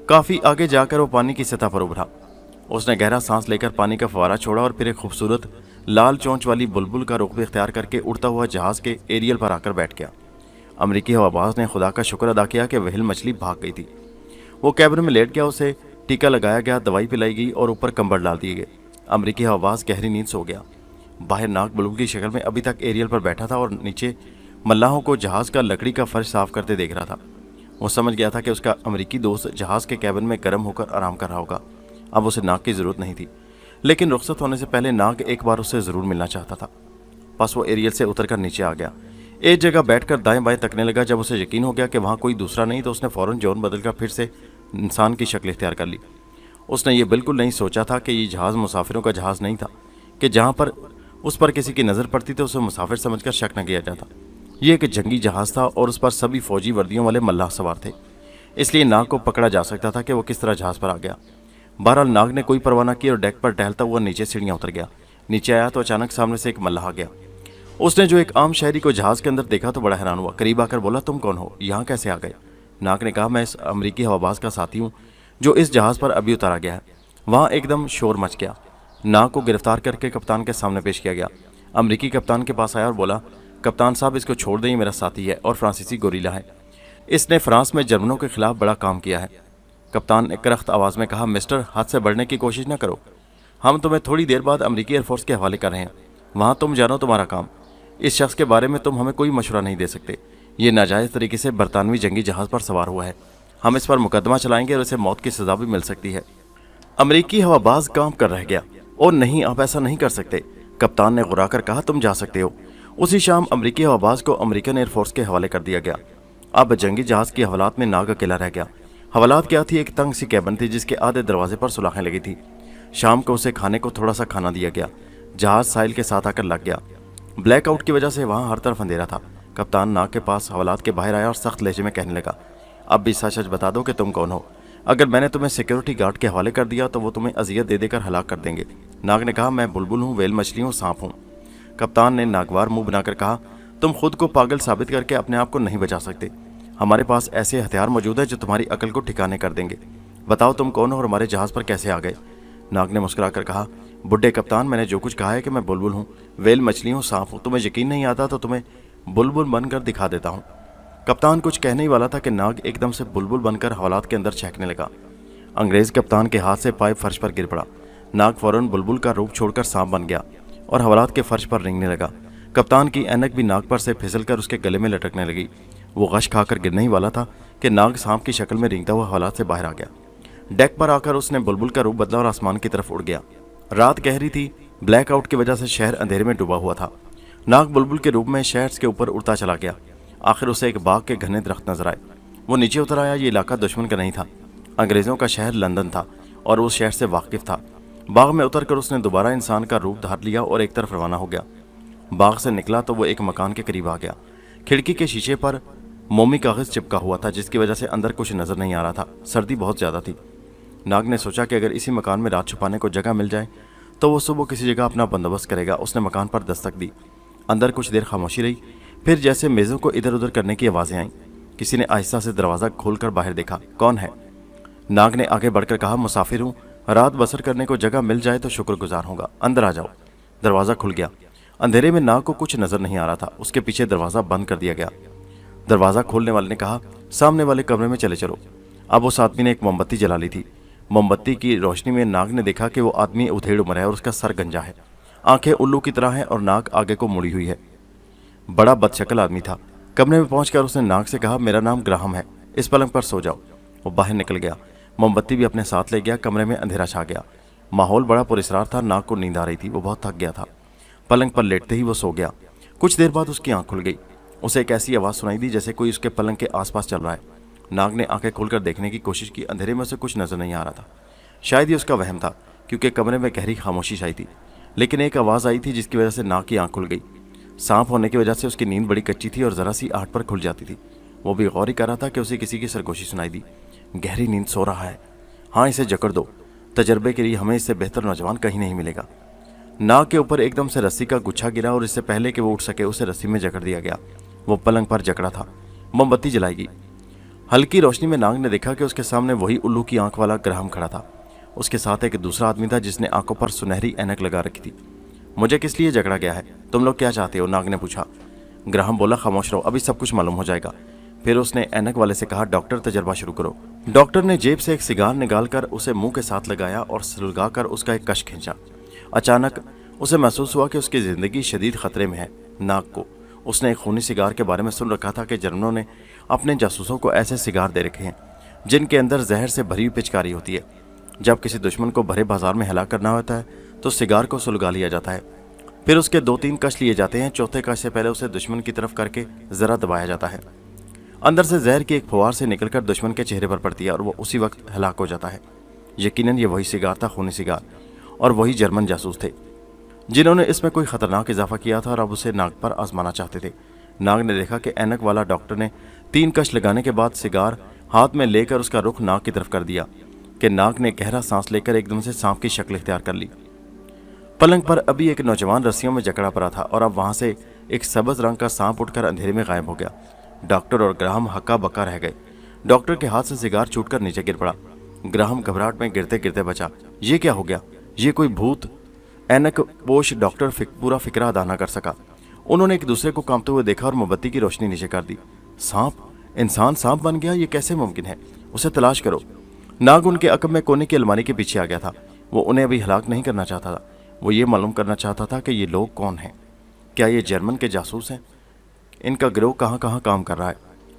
काफ़ी आगे जाकर वो पानी की सतह पर उभरा। उसने गहरा सांस लेकर पानी का फवारा छोड़ा और फिर एक खूबसूरत लाल चोंच वाली बुलबुल का रुख इख्तियार करके उड़ता हुआ जहाज के एरियल पर आकर बैठ गया। अमरीकी हवाबाज ने खुदा का शुक्र अदा किया कि व्हेल मछली भाग गई थी। वो कैबिन में लेट गया, उसे टीका लगाया गया, दवाई पिलाई गई और ऊपर कंबल डाल दिए गए। अमरीकी हवाबाज गहरी नींद सो गया। बाहर नाग बुलबुल की शक्ल में अभी तक एरियल पर बैठा था और नीचे मल्लाहों को जहाज का लकड़ी का फर्श साफ करते देख रहा था। वो समझ गया था कि उसका अमरीकी दोस्त जहाज के कैबिन में गर्म होकर आराम कर रहा होगा। अब उसे नाग की ज़रूरत नहीं थी, लेकिन रुखसत होने से पहले नाग एक बार उससे ज़रूर मिलना चाहता था। बस वो एरियल से उतरकर नीचे आ गया। एक जगह बैठकर दाएं बाएं तकने लगा। जब उसे यकीन हो गया कि वहाँ कोई दूसरा नहीं तो उसने फ़ौरन जौन बदलकर फिर से इंसान की शक्ल इख्तियार कर ली। उसने ये बिल्कुल नहीं सोचा था कि ये जहाज़ मुसाफिरों का जहाज़ नहीं था, कि जहाँ पर उस पर किसी की नज़र पड़ती तो उसे मुसाफिर समझकर शक न किया जाता। ये एक जंगी जहाज़ था और उस पर सभी फौजी वर्दियों वाले मल्लाह सवार थे, इसलिए नाग को पकड़ा जा सकता था कि वो किस तरह जहाज़ पर आ गया। बहरहाल नाग ने कोई परवाह न की और डेक पर टहलता हुआ नीचे सीढ़ियाँ उतर गया। नीचे आया तो अचानक सामने से एक मल्लाह आ गया। उसने जो एक आम शहरी को जहाज़ के अंदर देखा तो बड़ा हैरान हुआ। करीब आकर बोला, तुम कौन हो, यहाँ कैसे आ गए? नाग ने कहा, मैं इस अमरीकी हवाबाज का साथी हूँ जो इस जहाज़ पर अभी उतारा गया है। वहाँ एकदम शोर मच गया। नाग को गिरफ्तार करके कप्तान के सामने पेश किया गया। अमरीकी कप्तान के पास आया और बोला, कप्तान साहब, इसको छोड़ दें, ये मेरा साथी है और फ्रांसीसी गोरीला है। इसने फ्रांस में जर्मनों के खिलाफ बड़ा काम किया है। कप्तान ने करख्त आवाज़ में कहा, मिस्टर, हाथ से बढ़ने की कोशिश न करो। हम तुम्हें थोड़ी देर बाद अमरीकी एयरफोर्स के हवाले कर रहे हैं। वहाँ तुम जानो तुम्हारा काम। इस शख्स के बारे में तुम हमें कोई मशवरा नहीं दे सकते। ये नाजायज़ तरीके से बरतानवी जंगी जहाज़ पर सवार हुआ है। हम इस पर मुकदमा चलाएंगे और इसे मौत की सज़ा भी मिल सकती है। अमरीकी हवाबाज कांप कर रह गया। और नहीं, आप ऐसा नहीं कर सकते। कप्तान ने गुर्रा कर कहा, तुम जा सकते हो। उसी शाम अमरीकी हवाबाज को अमेरिकन एयरफोर्स के हवाले कर दिया गया। अब जंगी जहाज़ की हवालात में नाग अकेला रह गया। हवालात क्या थी? एक तंग सी कैबिन थी जिसके आधे दरवाजे पर सुलाखें लगी थी। शाम को उसे खाने को थोड़ा सा खाना दिया गया। जहाज़ साहिल के साथ आकर लग गया। ब्लैकआउट की वजह से वहाँ हर तरफ अंधेरा था। कप्तान नाग के पास हवालात के बाहर आया और सख्त लहजे में कहने लगा, अब भी सच सच बता दो कि तुम कौन हो। अगर मैंने तुम्हें सिक्योरिटी गार्ड के हवाले कर दिया तो वो तुम्हें अजियत दे देकर हलाक कर देंगे। नाग ने कहा, मैं बुलबुल हूँ, वेल मछली हूँ, सांप हूँ। कप्तान ने नागवार मुंह बनाकर कहा, तुम खुद को पागल साबित करके अपने आप को नहीं बचा सकते। हमारे पास ऐसे हथियार मौजूद है जो तुम्हारी अकल को ठिकाने कर देंगे। बताओ तुम कौन हो और हमारे जहाज़ पर कैसे आ गए? नाग ने मुस्कुरा कर कहा, बुड्ढे कप्तान, मैंने जो कुछ कहा है कि मैं बुलबुल हूँ, वेल मछली हूँ, सांप हूँ। तुम्हें यकीन नहीं आता तो तुम्हें बुलबुल बनकर दिखा देता हूँ। कप्तान कुछ कहने ही वाला था कि नाग एकदम से बुलबुल बनकर हवालात के अंदर छेंकने लगा। अंग्रेज कप्तान के हाथ से पाइप फर्श पर गिर पड़ा। नाग फौरन बुलबुल का रूप छोड़कर सांप बन गया और हवालात के फर्श पर रेंगने लगा। कप्तान की ऐनक भी नाग पर से फिसलकर उसके गले में लटकने लगी। वो गश खाकर गिरने ही वाला था कि नाग सांप की शक्ल में रेंगता हुआ हवालात से बाहर आ गया। डेक पर आकर उसने बुलबुल का रूप बदला और आसमान की तरफ उड़ गया। रात गहरी थी। ब्लैकआउट की वजह से शहर अंधेरे में डूबा हुआ था। नाग बुलबुल के रूप में शहर के ऊपर उड़ता चला गया। आखिर उसे एक बाग के घने दरख्त नजर आए। वो नीचे उतर आया। ये इलाका दुश्मन का नहीं था। अंग्रेज़ों का शहर लंदन था और उस शहर से वाकिफ था। बाग में उतरकर उसने दोबारा इंसान का रूप धार लिया और एक तरफ रवाना हो गया। बाग से निकला तो वो एक मकान के करीब आ गया। खिड़की के शीशे पर मोमी कागज़ चिपका हुआ था जिसकी वजह से अंदर कुछ नज़र नहीं आ रहा था। सर्दी बहुत ज़्यादा थी। नाग ने सोचा कि अगर इसी मकान में रात छुपाने को जगह मिल जाए तो वो सुबह किसी जगह अपना बंदोबस्त करेगा। उसने मकान पर दस्तक दी। अंदर कुछ देर खामोशी रही। फिर जैसे मेज़ों को इधर उधर करने की आवाज़ें आईं। किसी ने आहिस्ता से दरवाज़ा खोलकर बाहर देखा। कौन है? नाग ने आगे बढ़कर कहा, मुसाफिर हूँ, रात बसर करने को जगह मिल जाए तो शुक्रगुजार होगा, अंदर आ जाओ। दरवाज़ा खुल गया। अंधेरे में नाग को कुछ नज़र नहीं आ रहा था। उसके पीछे दरवाज़ा बंद कर दिया गया। दरवाज़ा खोलने वाले ने कहा, सामने वाले कमरे में चले चलो। अब उस आदमी ने एक मोमबत्ती जला ली थी। मोमबत्ती की रोशनी में नाग ने देखा कि वो आदमी उधेड़ उम्र है और उसका सर गंजा है, आंखें उल्लू की तरह हैं और नाक आगे को मुड़ी हुई है। बड़ा बदशक्ल आदमी था। कमरे में पहुंचकर उसने नाग से कहा, मेरा नाम ग्राहम है, इस पलंग पर सो जाओ। वो बाहर निकल गया। मोमबत्ती भी अपने साथ ले गया। कमरे में अंधेरा छा गया। माहौल बड़ा पुरस्कार था। नाग को नींद आ रही थी। वो बहुत थक गया था। पलंग पर लेटते ही वो सो गया। कुछ देर बाद उसकी आंख खुल गई। उसे एक ऐसी आवाज़ सुनाई दी जैसे कोई उसके पलंग के आसपास चल रहा है। नाग ने आंखें खोलकर देखने की कोशिश की। अंधेरे में उसे कुछ नजर नहीं आ रहा था। शायद ये उसका वहम था क्योंकि कमरे में गहरी खामोशी छाई थी। लेकिन एक आवाज़ आई थी जिसकी वजह से नाग की आंख खुल गई। सांप होने की वजह से उसकी नींद बड़ी कच्ची थी और ज़रा सी आहट पर खुल जाती थी। वो भी गौर ही कर रहा था कि उसे किसी की सरगोशी सुनाई दी। गहरी नींद सो रहा है। हाँ, इसे जकड़ दो। तजर्बे के लिए हमें इससे बेहतर नौजवान कहीं नहीं मिलेगा। नाग के ऊपर एकदम से रस्सी का गुच्छा गिरा और इससे पहले कि वो उठ सके उसे रस्सी में जकड़ दिया गया। वो पलंग पर जकड़ा था। मोमबत्ती जलाएगी। हल्की रोशनी में नाग ने देखा कि उसके सामने वही उल्लू की आंख वाला ग्राहम खड़ा था। उसके साथ एक दूसरा आदमी था जिसने आंखों पर सुनहरी ऐनक लगा रखी थी। मुझे किस लिए जकड़ा गया है? तुम लोग क्या चाहते हो? नाग ने पूछा। ग्राहम बोला, खामोश रहो, अभी सब कुछ मालूम हो जाएगा। फिर उसने ऐनक वाले से कहा, डॉक्टर तजर्बा शुरू करो। डॉक्टर ने जेब से एक सिगार निकालकर उसे मुंह के साथ लगाया और सुलगाकर उसका एक कश खींचा। अचानक उसे महसूस हुआ कि उसकी ज़िंदगी शदीद खतरे में है। नाग को उसने एक खूनी सिगार के बारे में सुन रखा था कि जर्मनों ने अपने जासूसों को ऐसे सिगार दे रखे हैं जिनके अंदर जहर से भरी हुई पिचकारी होती है। जब किसी दुश्मन को भरे बाजार में हलाक करना होता है तो सिगार को सुलगा लिया जाता है। फिर उसके 2-3 कश लिए जाते हैं। चौथे कश से पहले उसे दुश्मन की तरफ करके ज़रा दबाया जाता है। अंदर से जहर की एक फुहार से निकलकर दुश्मन के चेहरे पर पड़ती है और वो उसी वक्त हलाक हो जाता है। यकीनन ये वही सिगार था, खूनी सिगार, और वही जर्मन जासूस थे जिन्होंने इसमें कोई खतरनाक इजाफा किया था और अब उसे नाक पर आजमाना चाहते थे। नाग ने देखा कि ऐनक वाला डॉक्टर ने 3 कश लगाने के बाद सिगार हाथ में लेकर उसका रुख नाग की तरफ कर दिया कि नाग ने गहरा सांस लेकर एकदम से सांप की शक्ल इख्तियार कर ली। पलंग पर अभी एक नौजवान रस्सियों में जकड़ा पड़ा था और अब वहां से एक सब्ज रंग का सांप उठकर अंधेरे में गायब हो गया। डॉक्टर और ग्राहम हक्का बक्का रह गए। डॉक्टर के हाथ से सिगार छूटकर नीचे गिर पड़ा। ग्राहम घबराहट में गिरते गिरते बचा। ये क्या हो गया? ये कोई भूत? ऐनक पोश डॉक्टर पूरा फिक्रा अदा न कर सका। उन्होंने एक दूसरे को कांपते हुए देखा और मोमबत्ती की रोशनी नीचे कर दी। सांप? इंसान सांप बन गया? ये कैसे मुमकिन है? उसे तलाश करो। नाग उनके अकब में कोने की अलमारी के पीछे आ गया था। वो उन्हें अभी हलाक नहीं करना चाहता था। वो ये मालूम करना चाहता था कि ये लोग कौन हैं। क्या ये जर्मन के जासूस हैं? इनका गिरोह कहाँ कहाँ काम कर रहा है?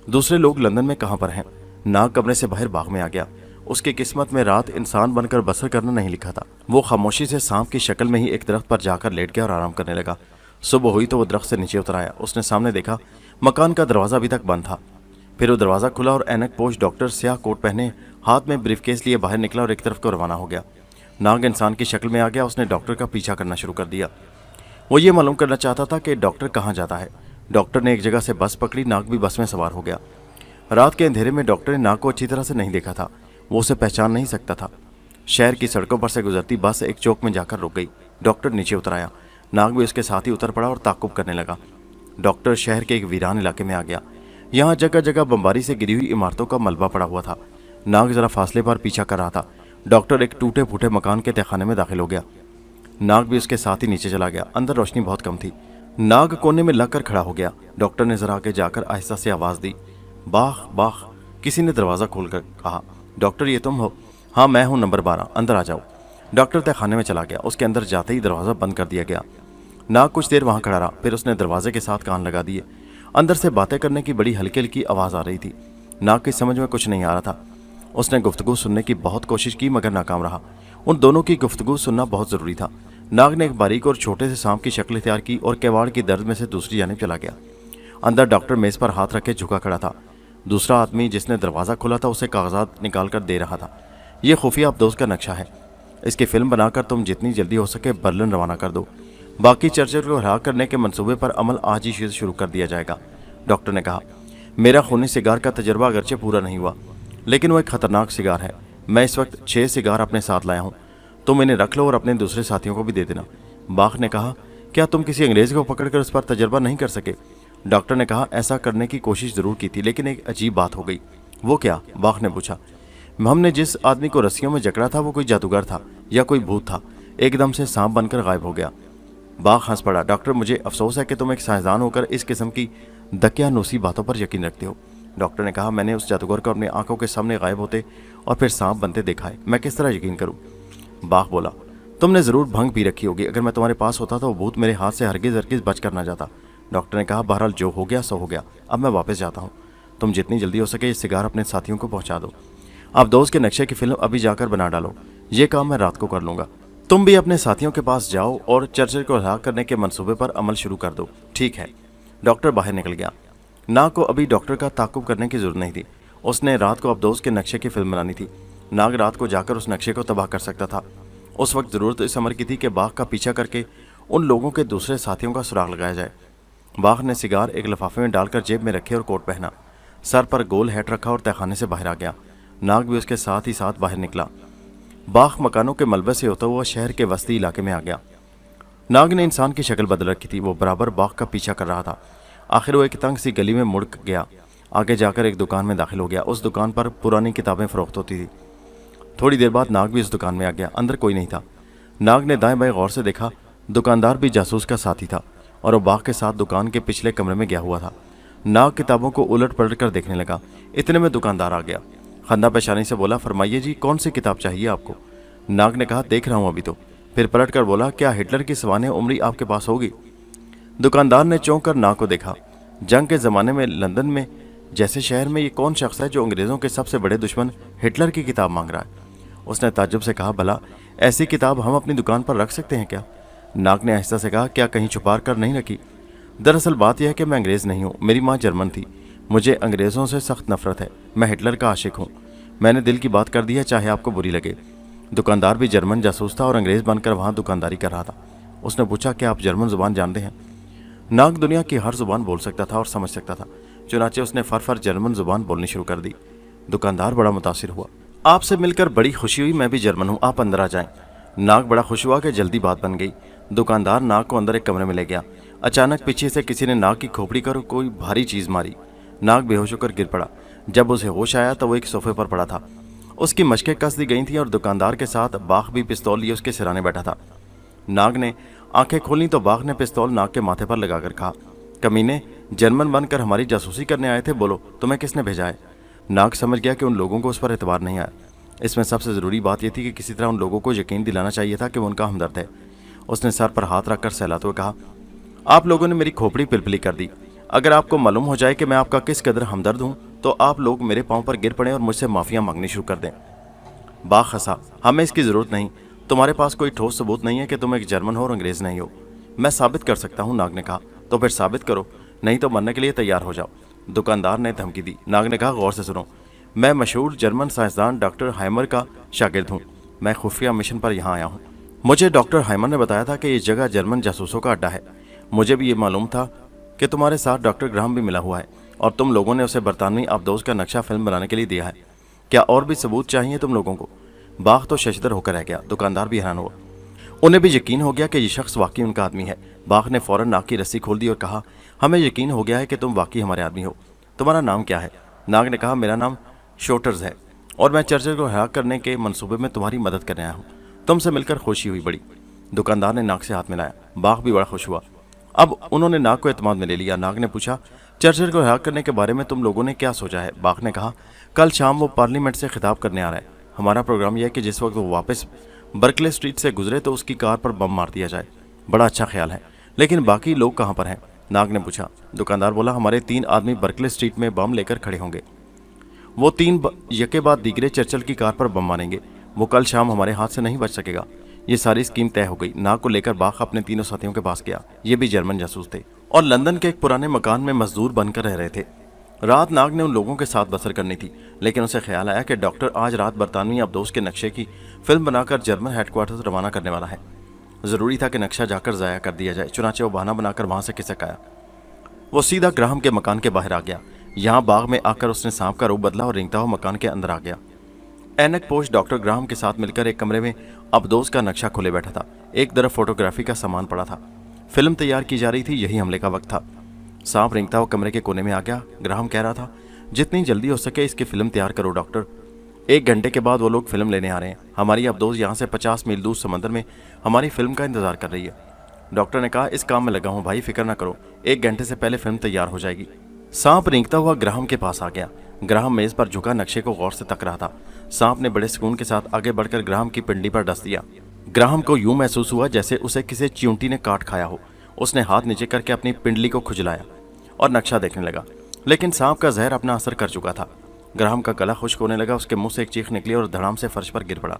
दूसरे लोग लंदन में कहाँ पर हैं? नाग कमरे से बाहर बाग में आ गया। उसकी किस्मत में रात इंसान बनकर बसर करना नहीं लिखा था। वो खामोशी से सांप की शक्ल में ही एक दरख्त पर जाकर लेट गया और आराम करने लगा। सुबह हुई तो वो दरख्त से नीचे उतर आया। उसने सामने देखा, मकान का दरवाज़ा अभी तक बंद था। फिर वो दरवाज़ा खुला और ऐनक पोश डॉक्टर स्याह कोट पहने हाथ में ब्रीफकेस लिए बाहर निकला और एक तरफ को रवाना हो गया। नाग इंसान की शक्ल में आ गया। उसने डॉक्टर का पीछा करना शुरू कर दिया। वो ये मालूम करना चाहता था कि डॉक्टर कहाँ जाता है। डॉक्टर ने एक जगह से बस पकड़ी। नाग भी बस में सवार हो गया। रात के अंधेरे में डॉक्टर ने नाग को अच्छी तरह से नहीं देखा था। वो उसे पहचान नहीं सकता था। शहर की सड़कों पर से गुजरती बस एक चौक में जाकर रुक गई। डॉक्टर नीचे उतर आया। नाग भी उसके साथ ही उतर पड़ा और ताक़ुब करने लगा। डॉक्टर शहर के एक वीरान इलाके में आ गया। यहाँ जगह जगह बमबारी से गिरी हुई इमारतों का मलबा पड़ा हुआ था। नाग जरा फासले पर पीछा कर रहा था। डॉक्टर एक टूटे फूटे मकान के तहखाने में दाखिल हो गया। नाग भी उसके साथ ही नीचे चला गया। अंदर रोशनी बहुत कम थी। नाग कोने में लगकर खड़ा हो गया। डॉक्टर ने जरा आगे जाकर आहिस्ता से आवाज़ दी, बाह बाह। किसी ने दरवाज़ा खोलकर कहा, डॉक्टर ये तुम हो? हाँ मैं हूँ, नंबर 12, अंदर आ जाओ। डॉक्टर तहखाने में चला गया। उसके अंदर जाते ही दरवाज़ा बंद कर दिया गया। नाग कुछ देर वहाँ खड़ा रहा। फिर उसने दरवाजे के साथ कान लगा दिए। अंदर से बातें करने की बड़ी हल्की हल्की आवाज़ आ रही थी। नाग की समझ में कुछ नहीं आ रहा था। उसने गुफ्तगू सुनने की बहुत कोशिश की मगर नाकाम रहा। उन दोनों की गुफ्तगू सुनना बहुत ज़रूरी था। नाग ने एक बारीक और छोटे से सांप की शक्ल इख्तियार की और किवाड़ की दर्द में से दूसरी जानिब चला गया। अंदर डॉक्टर मेज़ पर हाथ रखे झुका खड़ा था। दूसरा आदमी जिसने दरवाज़ा खोला था उसे कागजात निकाल कर दे रहा था। ये खुफिया अब्दोस का नक्शा है। इसकी फिल्म बनाकर तुम जितनी जल्दी हो सके बर्लिन रवाना कर दो। बाकी चर्चिल को हरा करने के मंसूबे पर अमल आज ही शुरू कर दिया जाएगा। डॉक्टर ने कहा, मेरा खूनी सिगार का तजर्बा अगरचे पूरा नहीं हुआ लेकिन वो एक ख़तरनाक सिगार है। मैं इस वक्त 6 सिगार अपने साथ लाया हूँ। तुम इन्हें रख लो और अपने दूसरे साथियों को भी दे देना। बाख ने कहा, क्या तुम किसी अंग्रेज़ को पकड़कर उस पर तजर्बा नहीं कर सके? डॉक्टर ने कहा, ऐसा करने की कोशिश ज़रूर की थी लेकिन एक अजीब बात हो गई। वो क्या? बाख ने पूछा। हमने जिस आदमी को रस्सियों में जकड़ा था वो कोई जादूगर था या कोई भूत था। एकदम से सांप बनकर गायब हो गया। बाख हंस पड़ा। डॉक्टर, मुझे अफसोस है कि तुम एक साइंसदान होकर इस किस्म की दकियानूसी बातों पर यकीन रखते हो। डॉक्टर ने कहा, मैंने उस जादूगर को अपनी आंखों के सामने गायब होते और फिर सांप बनते देखा है। मैं किस तरह यकीन करूं? बाख बोला, तुमने ज़रूर भंग पी रखी होगी। अगर मैं तुम्हारे पास होता तो वो भूत मेरे हाथ से हरगिज़ बच कर ना जाता। डॉक्टर ने कहा, बहरहाल जो हो गया सो हो गया। अब मैं वापस जाता हूँ। तुम जितनी जल्दी हो सके ये सिगार अपने साथियों को पहुँचा दो। आप दोस्त के नक्शे की फिल्म अभी जाकर बना डालो। ये काम मैं रात को कर लूँगा। तुम भी अपने साथियों के पास जाओ और चर्चिल को हलाक करने के मंसूबे पर अमल शुरू कर दो। ठीक है। डॉक्टर बाहर निकल गया। नाग को अभी डॉक्टर का ताक़ुब करने की ज़रूरत नहीं थी। उसने रात को अब्दोस के नक्शे की फिल्म बनानी थी। नाग रात को जाकर उस नक्शे को तबाह कर सकता था। उस वक्त ज़रूरत इस अमर की थी कि बाघ का पीछा करके उन लोगों के दूसरे साथियों का सुराग लगाया जाए। बाघ ने सिगार एक लिफाफे में डालकर जेब में रखे और कोट पहना। सर पर गोल हैट रखा और तहखाने से बाहर आ गया। नाग भी उसके साथ ही साथ बाहर निकला। बाघ मकानों के मलबे से होता हुआ शहर के वस्ती इलाके में आ गया। नाग ने इंसान की शक्ल बदल रखी थी। वो बराबर बाघ का पीछा कर रहा था। आखिर वो एक तंग सी गली में मुड़ गया। आगे जाकर एक दुकान में दाखिल हो गया। उस दुकान पर पुरानी किताबें फ़रोख्त होती थी। थोड़ी देर बाद नाग भी उस दुकान में आ गया। अंदर कोई नहीं था। नाग ने दाएं बाएं गौर से देखा। दुकानदार भी जासूस का साथी था और वो बाघ के साथ दुकान के पिछले कमरे में गया हुआ था। नाग किताबों को उलट पलट कर देखने लगा। इतने में दुकानदार आ गया। खन्ना पेशानी से बोला, फरमाइए जी, कौन सी किताब चाहिए आपको? नाग ने कहा, देख रहा हूँ अभी तो। फिर पलट कर बोला, क्या हिटलर की सवाने उम्री आपके पास होगी? दुकानदार ने चौंक कर नाग को देखा। जंग के ज़माने में लंदन में जैसे शहर में ये कौन शख्स है जो अंग्रेज़ों के सबसे बड़े दुश्मन हिटलर की किताब मांग रहा है? उसने ताज्जुब से कहा, भला ऐसी किताब हम अपनी दुकान पर रख सकते हैं क्या? नाग ने आहिस्ता से कहा, क्या कहीं छुपा कर नहीं रखी? दरअसल बात यह है कि मैं अंग्रेज़ नहीं हूँ। मेरी माँ जर्मन थी। मुझे अंग्रेज़ों से सख्त नफरत है। मैं हिटलर का आशिक हूँ। मैंने दिल की बात कर दी है, चाहे आपको बुरी लगे। दुकानदार भी जर्मन जासूस था और अंग्रेज बनकर वहां दुकानदारी कर रहा था। उसने पूछा कि आप जर्मन जुबान जानते हैं? नाग दुनिया की हर जुबान बोल सकता था और समझ सकता था, चुनाचे उसने फर जर्मन जुबान बोलनी शुरू कर दी। दुकानदार बड़ा मुतासिर हुआ। आपसे मिलकर बड़ी खुशी हुई, मैं भी जर्मन हूँ, आप अंदर आ जाएं। नाग बड़ा खुश हुआ कि जल्दी बात बन गई। दुकानदार नाग को अंदर एक कमरे में ले गया। अचानक पीछे से किसी ने नाग की खोपड़ी पर कोई भारी चीज मारी। नाग बेहोश होकर गिर पड़ा। जब उसे होश आया तो वो एक सोफे पर पड़ा था। उसकी मशकें कस दी गई थी और दुकानदार के साथ बाघ भी पिस्तौल लिए उसके सिराने बैठा था। नाग ने आंखें खोली तो बाघ ने पिस्तौल नाग के माथे पर लगाकर कहा, कमीने, जर्मन बनकर हमारी जासूसी करने आए थे, बोलो तुम्हें किसने भेजा है? नाग समझ गया कि उन लोगों को उस पर एतबार नहीं आया। इसमें सबसे ज़रूरी बात यह थी कि किसी तरह उन लोगों को यकीन दिलाना चाहिए था कि वो उनका हमदर्द है। उसने सर पर हाथ रखकर सहलाते हुए कहा, आप लोगों ने मेरी खोपड़ी पिलपिली कर दी। अगर आपको मालूम हो जाए कि मैं आपका किस कदर हमदर्द हूँ तो आप लोग मेरे पाँव पर गिर पड़े और मुझसे माफिया मांगनी शुरू कर दें। बाघ हंसा, हमें इसकी ज़रूरत नहीं, तुम्हारे पास कोई ठोस सबूत नहीं है कि तुम एक जर्मन हो और अंग्रेज़ नहीं हो। मैं साबित कर सकता हूँ, नाग ने कहा। तो फिर साबित करो, नहीं तो मरने के लिए तैयार हो जाओ। दुकानदार ने धमकी दी। नाग ने कहा, गौर से सुनो, मैं मशहूर जर्मन साइंसदान डॉक्टर हाइमर का शागिर्द हूँ। मैं खुफिया मिशन पर यहाँ आया हूँ। मुझे डॉक्टर हाइमर ने बताया था कि ये जगह जर्मन जासूसों का अड्डा है। मुझे भी ये मालूम था कि तुम्हारे साथ डॉक्टर ग्राहम भी मिला हुआ है और तुम लोगों ने उसे बरतानवी आबदोज का नक्शा फिल्म बनाने के लिए दिया है। क्या और भी सबूत चाहिए तुम लोगों को? बाघ तो शशदर होकर रह गया। दुकानदार भी हैरान हुआ। उन्हें भी यकीन हो गया कि ये शख्स वाकई उनका आदमी है। बाघ ने फौरन नाग की रस्सी खोल दी और कहा, हमें यकीन हो गया है कि तुम वाकई हमारे आदमी हो। तुम्हारा नाम क्या है? नाग ने कहा, मेरा नाम शोटर्स है और मैं चर्चिल को हलाक करने के मंसूबे में तुम्हारी मदद करने आया हूँ। तुमसे मिलकर खुशी हुई बड़ी। दुकानदार ने नाग से हाथ मिलाया। बाघ भी बड़ा खुश हुआ। अब उन्होंने नाग को एतमाद में ले लिया। नाग ने पूछा, चर्चिल को हलाक करने के बारे में तुम लोगों ने क्या सोचा है? बाघ ने कहा, कल शाम वो पार्लियामेंट से खिताब करने आ रहा है। हमारा प्रोग्राम यह है कि जिस वक्त वो वापस बर्कले स्ट्रीट से गुजरे तो उसकी कार पर बम मार दिया जाए। बड़ा अच्छा ख्याल है, लेकिन बाकी लोग कहाँ पर हैं? नाग ने पूछा। दुकानदार बोला, हमारे 3 आदमी बर्कले स्ट्रीट में बम लेकर खड़े होंगे। वो 3 यके बाद दीगरे चर्चिल की कार पर बम मारेंगे। वो कल शाम हमारे हाथ से नहीं बच सकेगा। ये सारी स्कीम तय हो गई। नाग को लेकर बाघ अपने 3 साथियों के पास गया। ये भी जर्मन जासूस थे और लंदन के एक पुराने मकान में मजदूर बनकर रह रहे थे। रात नाग ने उन लोगों के साथ बसर करनी थी, लेकिन उसे ख्याल आया कि डॉक्टर आज रात बरतानवी आबदोज के नक्शे की फिल्म बनाकर जर्मन हेडक्वार्टर रवाना करने वाला है। ज़रूरी था कि नक्शा जाकर ज़ाया कर दिया जाए। चुनाचे वो बहाना बनाकर वहाँ से खिसक आया। वो सीधा ग्राहम के मकान के बाहर आ गया। यहाँ बाग में आकर उसने सांप का रूप बदला और रेंगता हुआ मकान के अंदर आ गया। ऐनक पोश डॉक्टर ग्राहम के साथ मिलकर एक कमरे में अबदोज का नक्शा खोले बैठा था। एक तरफ फोटोग्राफी का सामान पड़ा था। फिल्म तैयार की जा रही थी। यही हमले का वक्त था। सांप रेंगता हुआ कमरे के कोने में आ गया। ग्राहम कह रहा था, जितनी जल्दी हो सके इसकी फिल्म तैयार करो डॉक्टर। 1 घंटे के बाद वो लोग फिल्म लेने आ रहे हैं। हमारी अबदोज यहाँ से 50 मील दूर समंदर में हमारी फिल्म का इंतजार कर रही है। डॉक्टर ने कहा, इस काम में लगा हूँ भाई, फिक्र ना करो, 1 घंटे से पहले फिल्म तैयार हो जाएगी। सांप रेंगता हुआ ग्राहम के पास आ गया। ग्राहम मेज पर झुका नक्शे को गौर से तक रहा था। सांप ने बड़े सुकून के साथ आगे बढ़कर ग्राहम की पिंडी पर डस दिया। ग्राहम को यूं महसूस हुआ जैसे उसे किसी चींटी ने काट खाया हो। उसने हाथ नीचे करके अपनी पिंडली को खुजलाया और नक्शा देखने लगा, लेकिन सांप का जहर अपना असर कर चुका था। ग्राहम का गला खुश्क होने लगा। उसके मुंह से एक चीख निकली और धड़ाम से फर्श पर गिर पड़ा।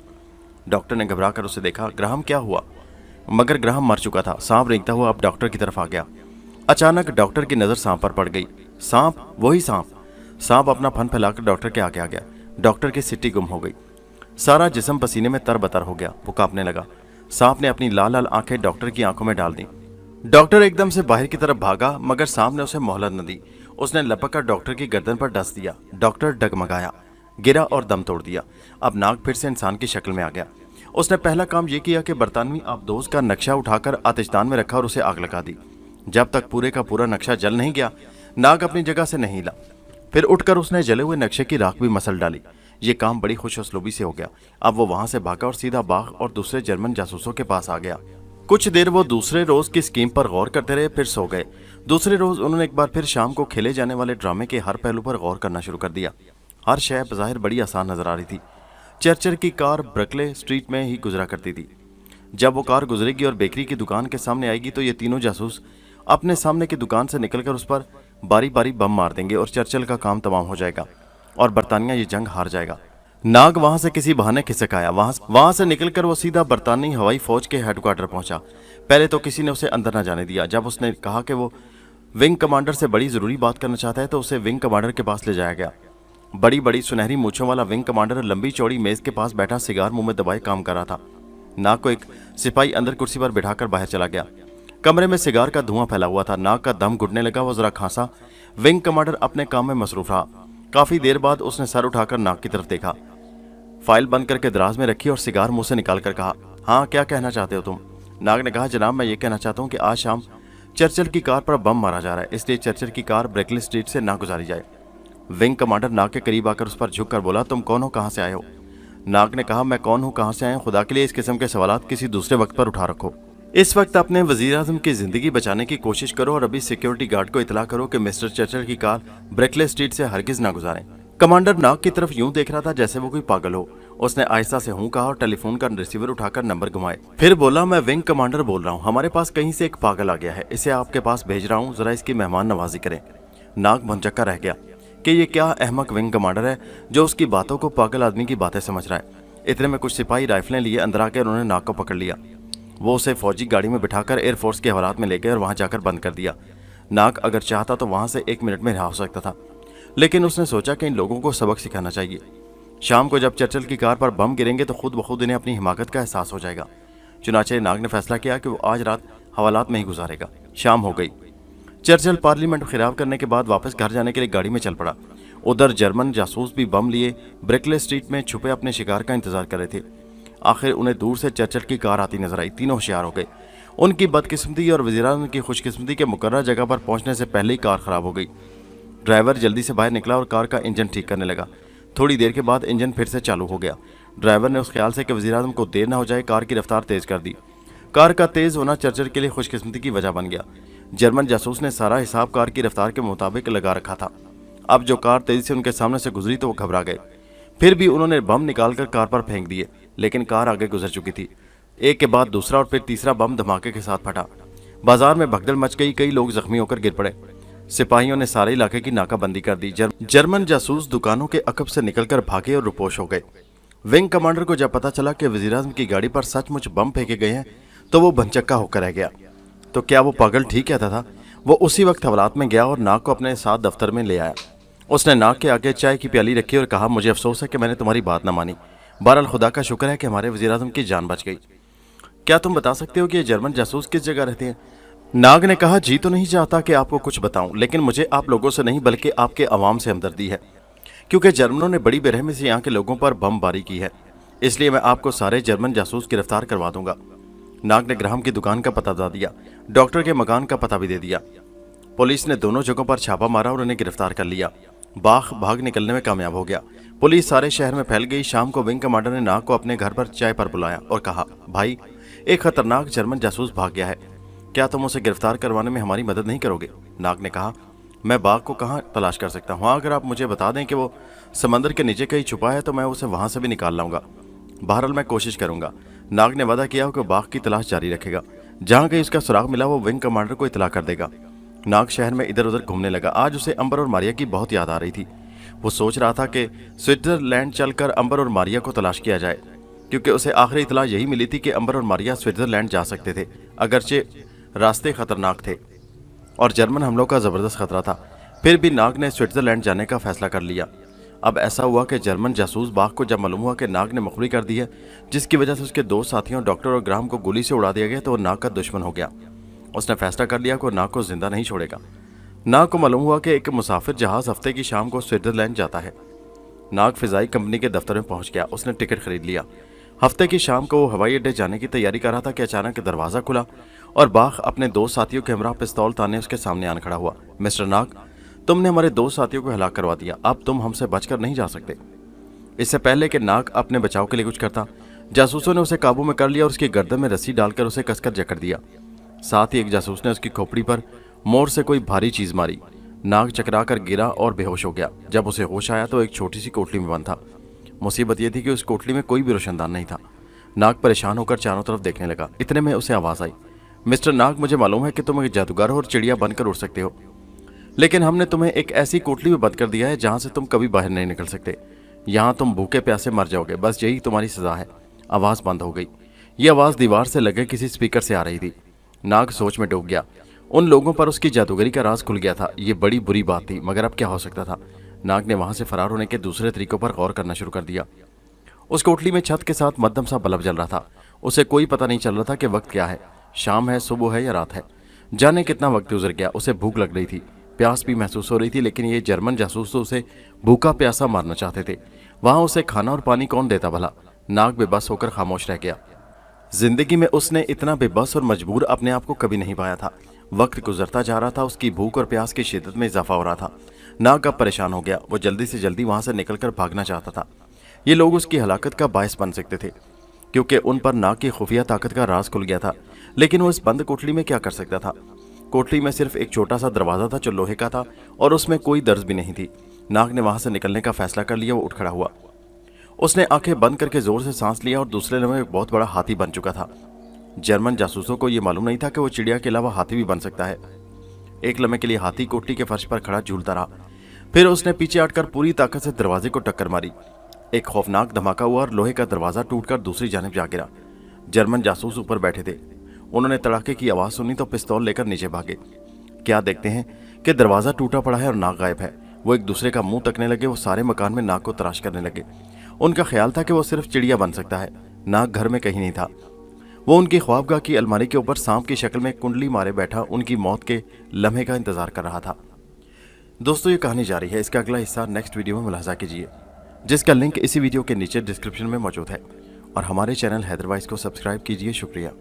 डॉक्टर ने घबरा कर उसे देखा। ग्राहम क्या हुआ? मगर ग्राहम मर चुका था। सांप रेंगता हुआ अब डॉक्टर की तरफ आ गया। अचानक डॉक्टर की नजर सांप पर पड़ गई। सांप, वही सांप। सांप अपना फन फैलाकर डॉक्टर के आगे आ गया। डॉक्टर की सिट्टी गुम हो गई। सारा जिस्म पसीने में तरबतर हो गया। वो कांपने लगा। सांप ने अपनी लाल लाल आंखें डॉक्टर की आंखों में डाल दी। डॉक्टर एकदम से बाहर की तरफ भागा, मगर सांप ने उसे मोहलत न दी। उसने लपक कर डॉक्टर की गर्दन पर डस दिया। डॉक्टर डगमगाया, गिरा और दम तोड़ दिया। अब नाग फिर से इंसान की शक्ल में आ गया। उसने पहला काम यह किया कि बरतानवी आबदोज का नक्शा उठाकर आतिशदान में रखा और उसे आग लगा दी। जब तक पूरे का पूरा नक्शा जल नहीं गया, नाग अपनी जगह से नहीं हिला। फिर उठकर उसने जले हुए नक्शे की राख भी मसल डाली। ये काम बड़ी खुश उसलूबी से हो गया। अब वो वहां से भागा और सीधा बाघ और दूसरे जर्मन जासूसों के पास आ गया। कुछ देर वो दूसरे रोज की स्कीम पर गौर करते रहे, फिर सो गए। दूसरे रोज उन्होंने एक बार फिर शाम को खेले जाने वाले ड्रामे के हर पहलू पर गौर करना शुरू कर दिया। हर शय बज़ाहिर बड़ी आसान नजर आ रही थी। चर्चिल की कार ब्रकले स्ट्रीट में ही गुजरा करती थी। जब वो कार गुजरेगी और बेकरी की दुकान के सामने आएगी तो ये तीनों जासूस अपने सामने की दुकान से निकलकर उस पर बारी बारी बम मार देंगे और चर्चिल का काम तमाम हो जाएगा और बरतानिया ये जंग हार जाएगा। नाग वहां से किसी बहाने खिसक आया। वहां से निकलकर वो सीधा बरतानी हवाई फौज के हेडक्वार्टर पहुंचा। पहले तो किसी ने उसे अंदर न जाने दिया। जब उसने कहा कि वो विंग कमांडर से बड़ी जरूरी बात करना चाहता है तो उसे विंग कमांडर के पास ले जाया गया। बड़ी बड़ी सुनहरी मूंछों वाला विंग कमांडर लंबी चौड़ी मेज के पास बैठा सिगार मुंह में दबाए काम कर रहा था। नाग को एक सिपाही अंदर कुर्सी पर बिठाकर बाहर चला गया। कमरे में सिगार का धुआं फैला हुआ था। नाग का दम घुटने लगा, वो जरा खांसा। विंग कमांडर अपने काम में मसरूफ रहा। काफी देर बाद उसने सर उठाकर नाग की तरफ देखा, फाइल बंद करके दराज में रखी और सिगार मुंह से निकाल कर कहा, हाँ क्या कहना चाहते हो तुम? नाग ने कहा, जनाब मैं ये कहना चाहता हूँ कि आज शाम चर्चिल की कार पर बम मारा जा रहा है, इसलिए चर्चिल की कार ब्रेकली स्ट्रीट से ना गुजारी जाए। विंग कमांडर नाग के करीब आकर उस पर झुक कर बोला, तुम कौन हो, कहाँ से आए हो? नाग ने कहा, मैं कौन हूँ, कहाँ से आए हो, खुदा के लिए इस किस्म के सवालात किसी दूसरे वक्त पर उठा रखो। इस वक्त अपने वजीर आजम की जिंदगी बचाने की कोशिश करो और अभी सिक्योरिटी गार्ड को इतला करो कि मिस्टर चर्चिल की कार ब्रेकले स्ट्रीट से हरगिज ना गुजारें। कमांडर नाग की तरफ यूं देख रहा था जैसे वो कोई पागल हो। उसने आहिस्ता से हूं कहा और टेलीफोन का रिसीवर उठाकर नंबर घुमाए। फिर बोला, मैं विंग कमांडर बोल रहा हूँ, हमारे पास कहीं से एक पागल आ गया है, इसे आपके पास भेज रहा हूँ, जरा इसकी मेहमान नवाजी करें। नाग भनचक्का रह गया कि ये क्या अहमक विंग कमांडर है जो उसकी बातों को पागल आदमी की बातें समझ रहा है। इतने में कुछ सिपाही राइफलें लिए अंदर आकर उन्होंने नाग को पकड़ लिया। वो उसे फौजी गाड़ी में बिठाकर एयरफोर्स के हवालात में ले गए और वहां जाकर बंद कर दिया। नाग अगर चाहता तो वहां से 1 मिनट में रिहा हो सकता था, लेकिन उसने सोचा कि इन लोगों को सबक सिखाना चाहिए। शाम को जब चर्चिल की कार पर बम गिरेंगे तो खुद ब खुद इन्हें अपनी हिमाकत का एहसास हो जाएगा। चुनाचे नाग ने फैसला किया कि वो आज रात हवालात में ही गुजारेगा। शाम हो गई। चर्चिल पार्लियामेंट खिराव करने के बाद वापस घर जाने के लिए गाड़ी में चल पड़ा। उधर जर्मन जासूस भी बम लिए ब्रेकले स्ट्रीट में छुपे अपने शिकार का इंतजार कर रहे थे। आखिर उन्हें दूर से चर्चिल की कार आती नजर आई। तीनों होशियार हो गए। उनकी बदकिस्मती और वज़ीर-ए-आज़म की खुशकिस्मती के मुकर्रर जगह पर पहुंचने से पहले ही कार खराब हो गई। ड्राइवर जल्दी से बाहर निकला और कार का इंजन ठीक करने लगा। थोड़ी देर के बाद इंजन फिर से चालू हो गया। ड्राइवर ने उस ख्याल से कि वज़ीर-ए-आज़म को देर न हो जाए कार की रफ्तार तेज कर दी। कार का तेज होना चर्चिल के लिए खुशकिस्मती की वजह बन गया। जर्मन जासूस ने सारा हिसाब कार की रफ्तार के मुताबिक लगा रखा था। अब जो कार तेजी से उनके सामने से गुजरी तो वो घबरा गए। फिर भी उन्होंने बम निकालकर कार पर फेंक दिए, लेकिन कार आगे गुजर चुकी थी। एक के बाद दूसरा और फिर तीसरा बम धमाके के साथ फटा। बाजार में भगदड़ मच गई, कई लोग जख्मी होकर गिर पड़े। सिपाहियों ने सारे इलाके की नाकाबंदी कर दी। जर्मन जासूस दुकानों के अकब से निकलकर भागे और रुपोश हो गए। विंग कमांडर को जब पता चला कि वज़ीर-ए-आज़म की गाड़ी पर सचमुच बम फेंके गए हैं तो वो भनचक्का होकर रह गया। तो क्या वो पागल ठीक कहता था? वो उसी वक्त हवालात में गया और नाग को अपने साथ दफ्तर में ले आया। उसने नाग के आगे चाय की प्याली रखी और कहा, मुझे अफसोस है कि मैंने तुम्हारी बात न मानी। बहरहाल खुदा का शुक्र है कि हमारे वज़ीर-ए-आज़म की जान बच गई। क्या तुम बता सकते हो कि ये जर्मन जासूस किस जगह रहते हैं? नाग ने कहा, जी तो नहीं चाहता कि आपको कुछ बताऊं, लेकिन मुझे आप लोगों से नहीं बल्कि आपके अवाम से हमदर्दी है, क्योंकि जर्मनों ने बड़ी बेरहमी से यहाँ के लोगों पर बमबारी की है। इसलिए मैं आपको सारे जर्मन जासूस गिरफ्तार करवा दूंगा। नाग ने ग्राहम की दुकान का पता बता दिया, डॉक्टर के मकान का पता भी दे दिया। पुलिस ने दोनों जगहों पर छापा मारा और उन्हें गिरफ्तार कर लिया। भाग निकलने में कामयाब हो गया। पुलिस सारे शहर में फैल गई। शाम को विंग कमांडर ने नाग को अपने घर पर चाय पर बुलाया और कहा, भाई एक खतरनाक जर्मन जासूस भाग गया है, क्या तुम उसे गिरफ्तार करवाने में हमारी मदद नहीं करोगे? नाग ने कहा, मैं बाघ को कहाँ तलाश कर सकता हूँ? अगर आप मुझे बता दें कि वो समंदर के नीचे कहीं छुपा है तो मैं उसे वहां से भी निकाल लाऊंगा। बहरहाल मैं कोशिश करूंगा। नाग ने वादा किया कि बाघ की तलाश जारी रखेगा। जहां कहीं उसका सुराग मिला वो विंग कमांडर को इतला कर देगा। नाग शहर में इधर उधर घूमने लगा। आज उसे अंबर और मारिया की बहुत याद आ रही थी। वो सोच रहा था कि स्विट्जरलैंड चलकर अंबर और मारिया को तलाश किया जाए, क्योंकि उसे आखिरी इतला यही मिली थी कि अंबर और मारिया स्विट्जरलैंड जा सकते थे, अगरचे रास्ते खतरनाक थे और जर्मन हमलों का जबरदस्त खतरा था। फिर भी नाग ने स्विट्जरलैंड जाने का फैसला कर लिया। अब ऐसा हुआ कि जर्मन जासूस बाघ को जब मालूम हुआ कि नाग ने मखबरी कर दी है, जिसकी वजह से उसके दो साथियों डॉक्टर और ग्राहम को गोली से उड़ा दिया गया, तो वो नाग का दुश्मन हो गया। उसने फैसला कर लिया कि वो नाग को जिंदा नहीं छोड़ेगा। नाग को मालूम हुआ कि एक मुसाफिर जहाज हफ्ते की शाम को स्विट्जरलैंड जाता है। नाग फिजाई कंपनी के दफ्तर में पहुंच गया। उसने टिकट खरीद लिया। हफ्ते की शाम को वो हवाई अड्डे जाने की तैयारी कर रहा था कि अचानक दरवाजा खुला और बाघ अपने दो साथियों के हमरा पिस्तौल ताने उसके सामने आन खड़ा हुआ। मिस्टर नाग, तुमने हमारे दो साथियों को हलाक करवा दिया, अब तुम हमसे बचकर नहीं जा सकते। इससे पहले कि नाग अपने बचाव के लिए कुछ करता, जासूसों ने उसे काबू में कर लिया और उसकी गर्दन में रस्सी डालकर उसे कसकर जकड़ दिया। साथ ही एक जासूस ने उसकी खोपड़ी पर मोड़ से कोई भारी चीज मारी। नाग चकरा कर गिरा और बेहोश हो गया। जब उसे होश आया तो एक छोटी सी कोठली में बंद था। मुसीबत यह थी कि उस कोठली में कोई भी रोशनदान नहीं था। नाग परेशान होकर चारों तरफ देखने लगा। इतने में उसे आवाज आई, मिस्टर नाग, मुझे मालूम है कि तुम एक जादूगर हो और चिड़िया बनकर उड़ सकते हो, लेकिन हमने तुम्हें एक ऐसी कोठली में बंद कर दिया है जहां से तुम कभी बाहर नहीं निकल सकते। यहां तुम भूखे प्यासे मर जाओगे, बस यही तुम्हारी सजा है। आवाज बंद हो गई। ये आवाज दीवार से लगे किसी स्पीकर से आ रही थी। नाग सोच में डूब गया। उन लोगों पर उसकी जादूगरी का राज खुल गया था। ये बड़ी बुरी बात थी, मगर अब क्या हो सकता था। नाग ने वहां से फरार होने के दूसरे तरीकों पर गौर करना शुरू कर दिया। उस कोठली में छत के साथ मध्यम सा बल्ब जल रहा था। उसे कोई पता नहीं चल रहा था कि वक्त क्या है, शाम है, सुबह है या रात है। जाने कितना वक्त गुजर गया। उसे भूख लग रही थी, प्यास भी महसूस हो रही थी, लेकिन ये जर्मन जासूस तो उसे भूखा प्यासा मारना चाहते थे। वहां उसे खाना और पानी कौन देता भला? नाग बेबस होकर खामोश रह गया। जिंदगी में उसने इतना बेबस और मजबूर अपने आप को कभी नहीं पाया था। वक्त गुजरता जा रहा था, उसकी भूख और प्यास की शिद्दत में इजाफा हो रहा था। नाग अब परेशान हो गया। वो जल्दी से जल्दी वहां से निकलकर भागना चाहता था। ये लोग उसकी हलाकत का बायस बन सकते थे, क्योंकि उन पर नाग की खुफिया ताकत का राज खुल गया था। लेकिन वो इस बंद कोठली में क्या कर सकता था? कोठली में सिर्फ एक छोटा सा दरवाजा था जो लोहे का था और उसमें कोई दर्ज भी नहीं थी। नाग ने वहां से निकलने का फैसला कर लिया। वो उठ खड़ा हुआ। उसने आंखें बंद करके जोर से सांस लिया और दूसरे लम्हे एक बहुत बड़ा हाथी बन चुका था। जर्मन जासूसों को यह मालूम नहीं था कि वो चिड़िया के अलावा हाथी भी बन सकता है। एक लम्हे के लिए हाथी कोठली के फर्श पर खड़ा झूलता रहा। फिर उसने पीछे हटकर पूरी ताकत से दरवाजे को टक्कर मारी। एक खौफनाक धमाका हुआ और लोहे का दरवाजा टूटकर दूसरी जानिब जा गिरा। जर्मन जासूस ऊपर बैठे थे। उन्होंने तड़ाके की आवाज सुनी तो पिस्तौल लेकर नीचे भागे। क्या देखते हैं कि दरवाजा टूटा पड़ा है और नाग गायब है। वो एक दूसरे का मुंह तकने लगे। वो सारे मकान में नाग को तलाश करने लगे। उनका ख्याल था कि वो सिर्फ चिड़िया बन सकता है। नाग घर में कहीं नहीं था। वो उनकी ख्वाबगाह की अलमारी के ऊपर सांप की शक्ल में कुंडली मारे बैठा उनकी मौत के लम्हे का इंतजार कर रहा था। दोस्तों, ये कहानी जारी है। इसका अगला हिस्सा नेक्स्ट वीडियो में मुलाजा कीजिए, जिसका लिंक इसी वीडियो के नीचे डिस्क्रिप्शन में मौजूद है। और हमारे चैनल हैदरवाइज को सब्सक्राइब कीजिए। शुक्रिया।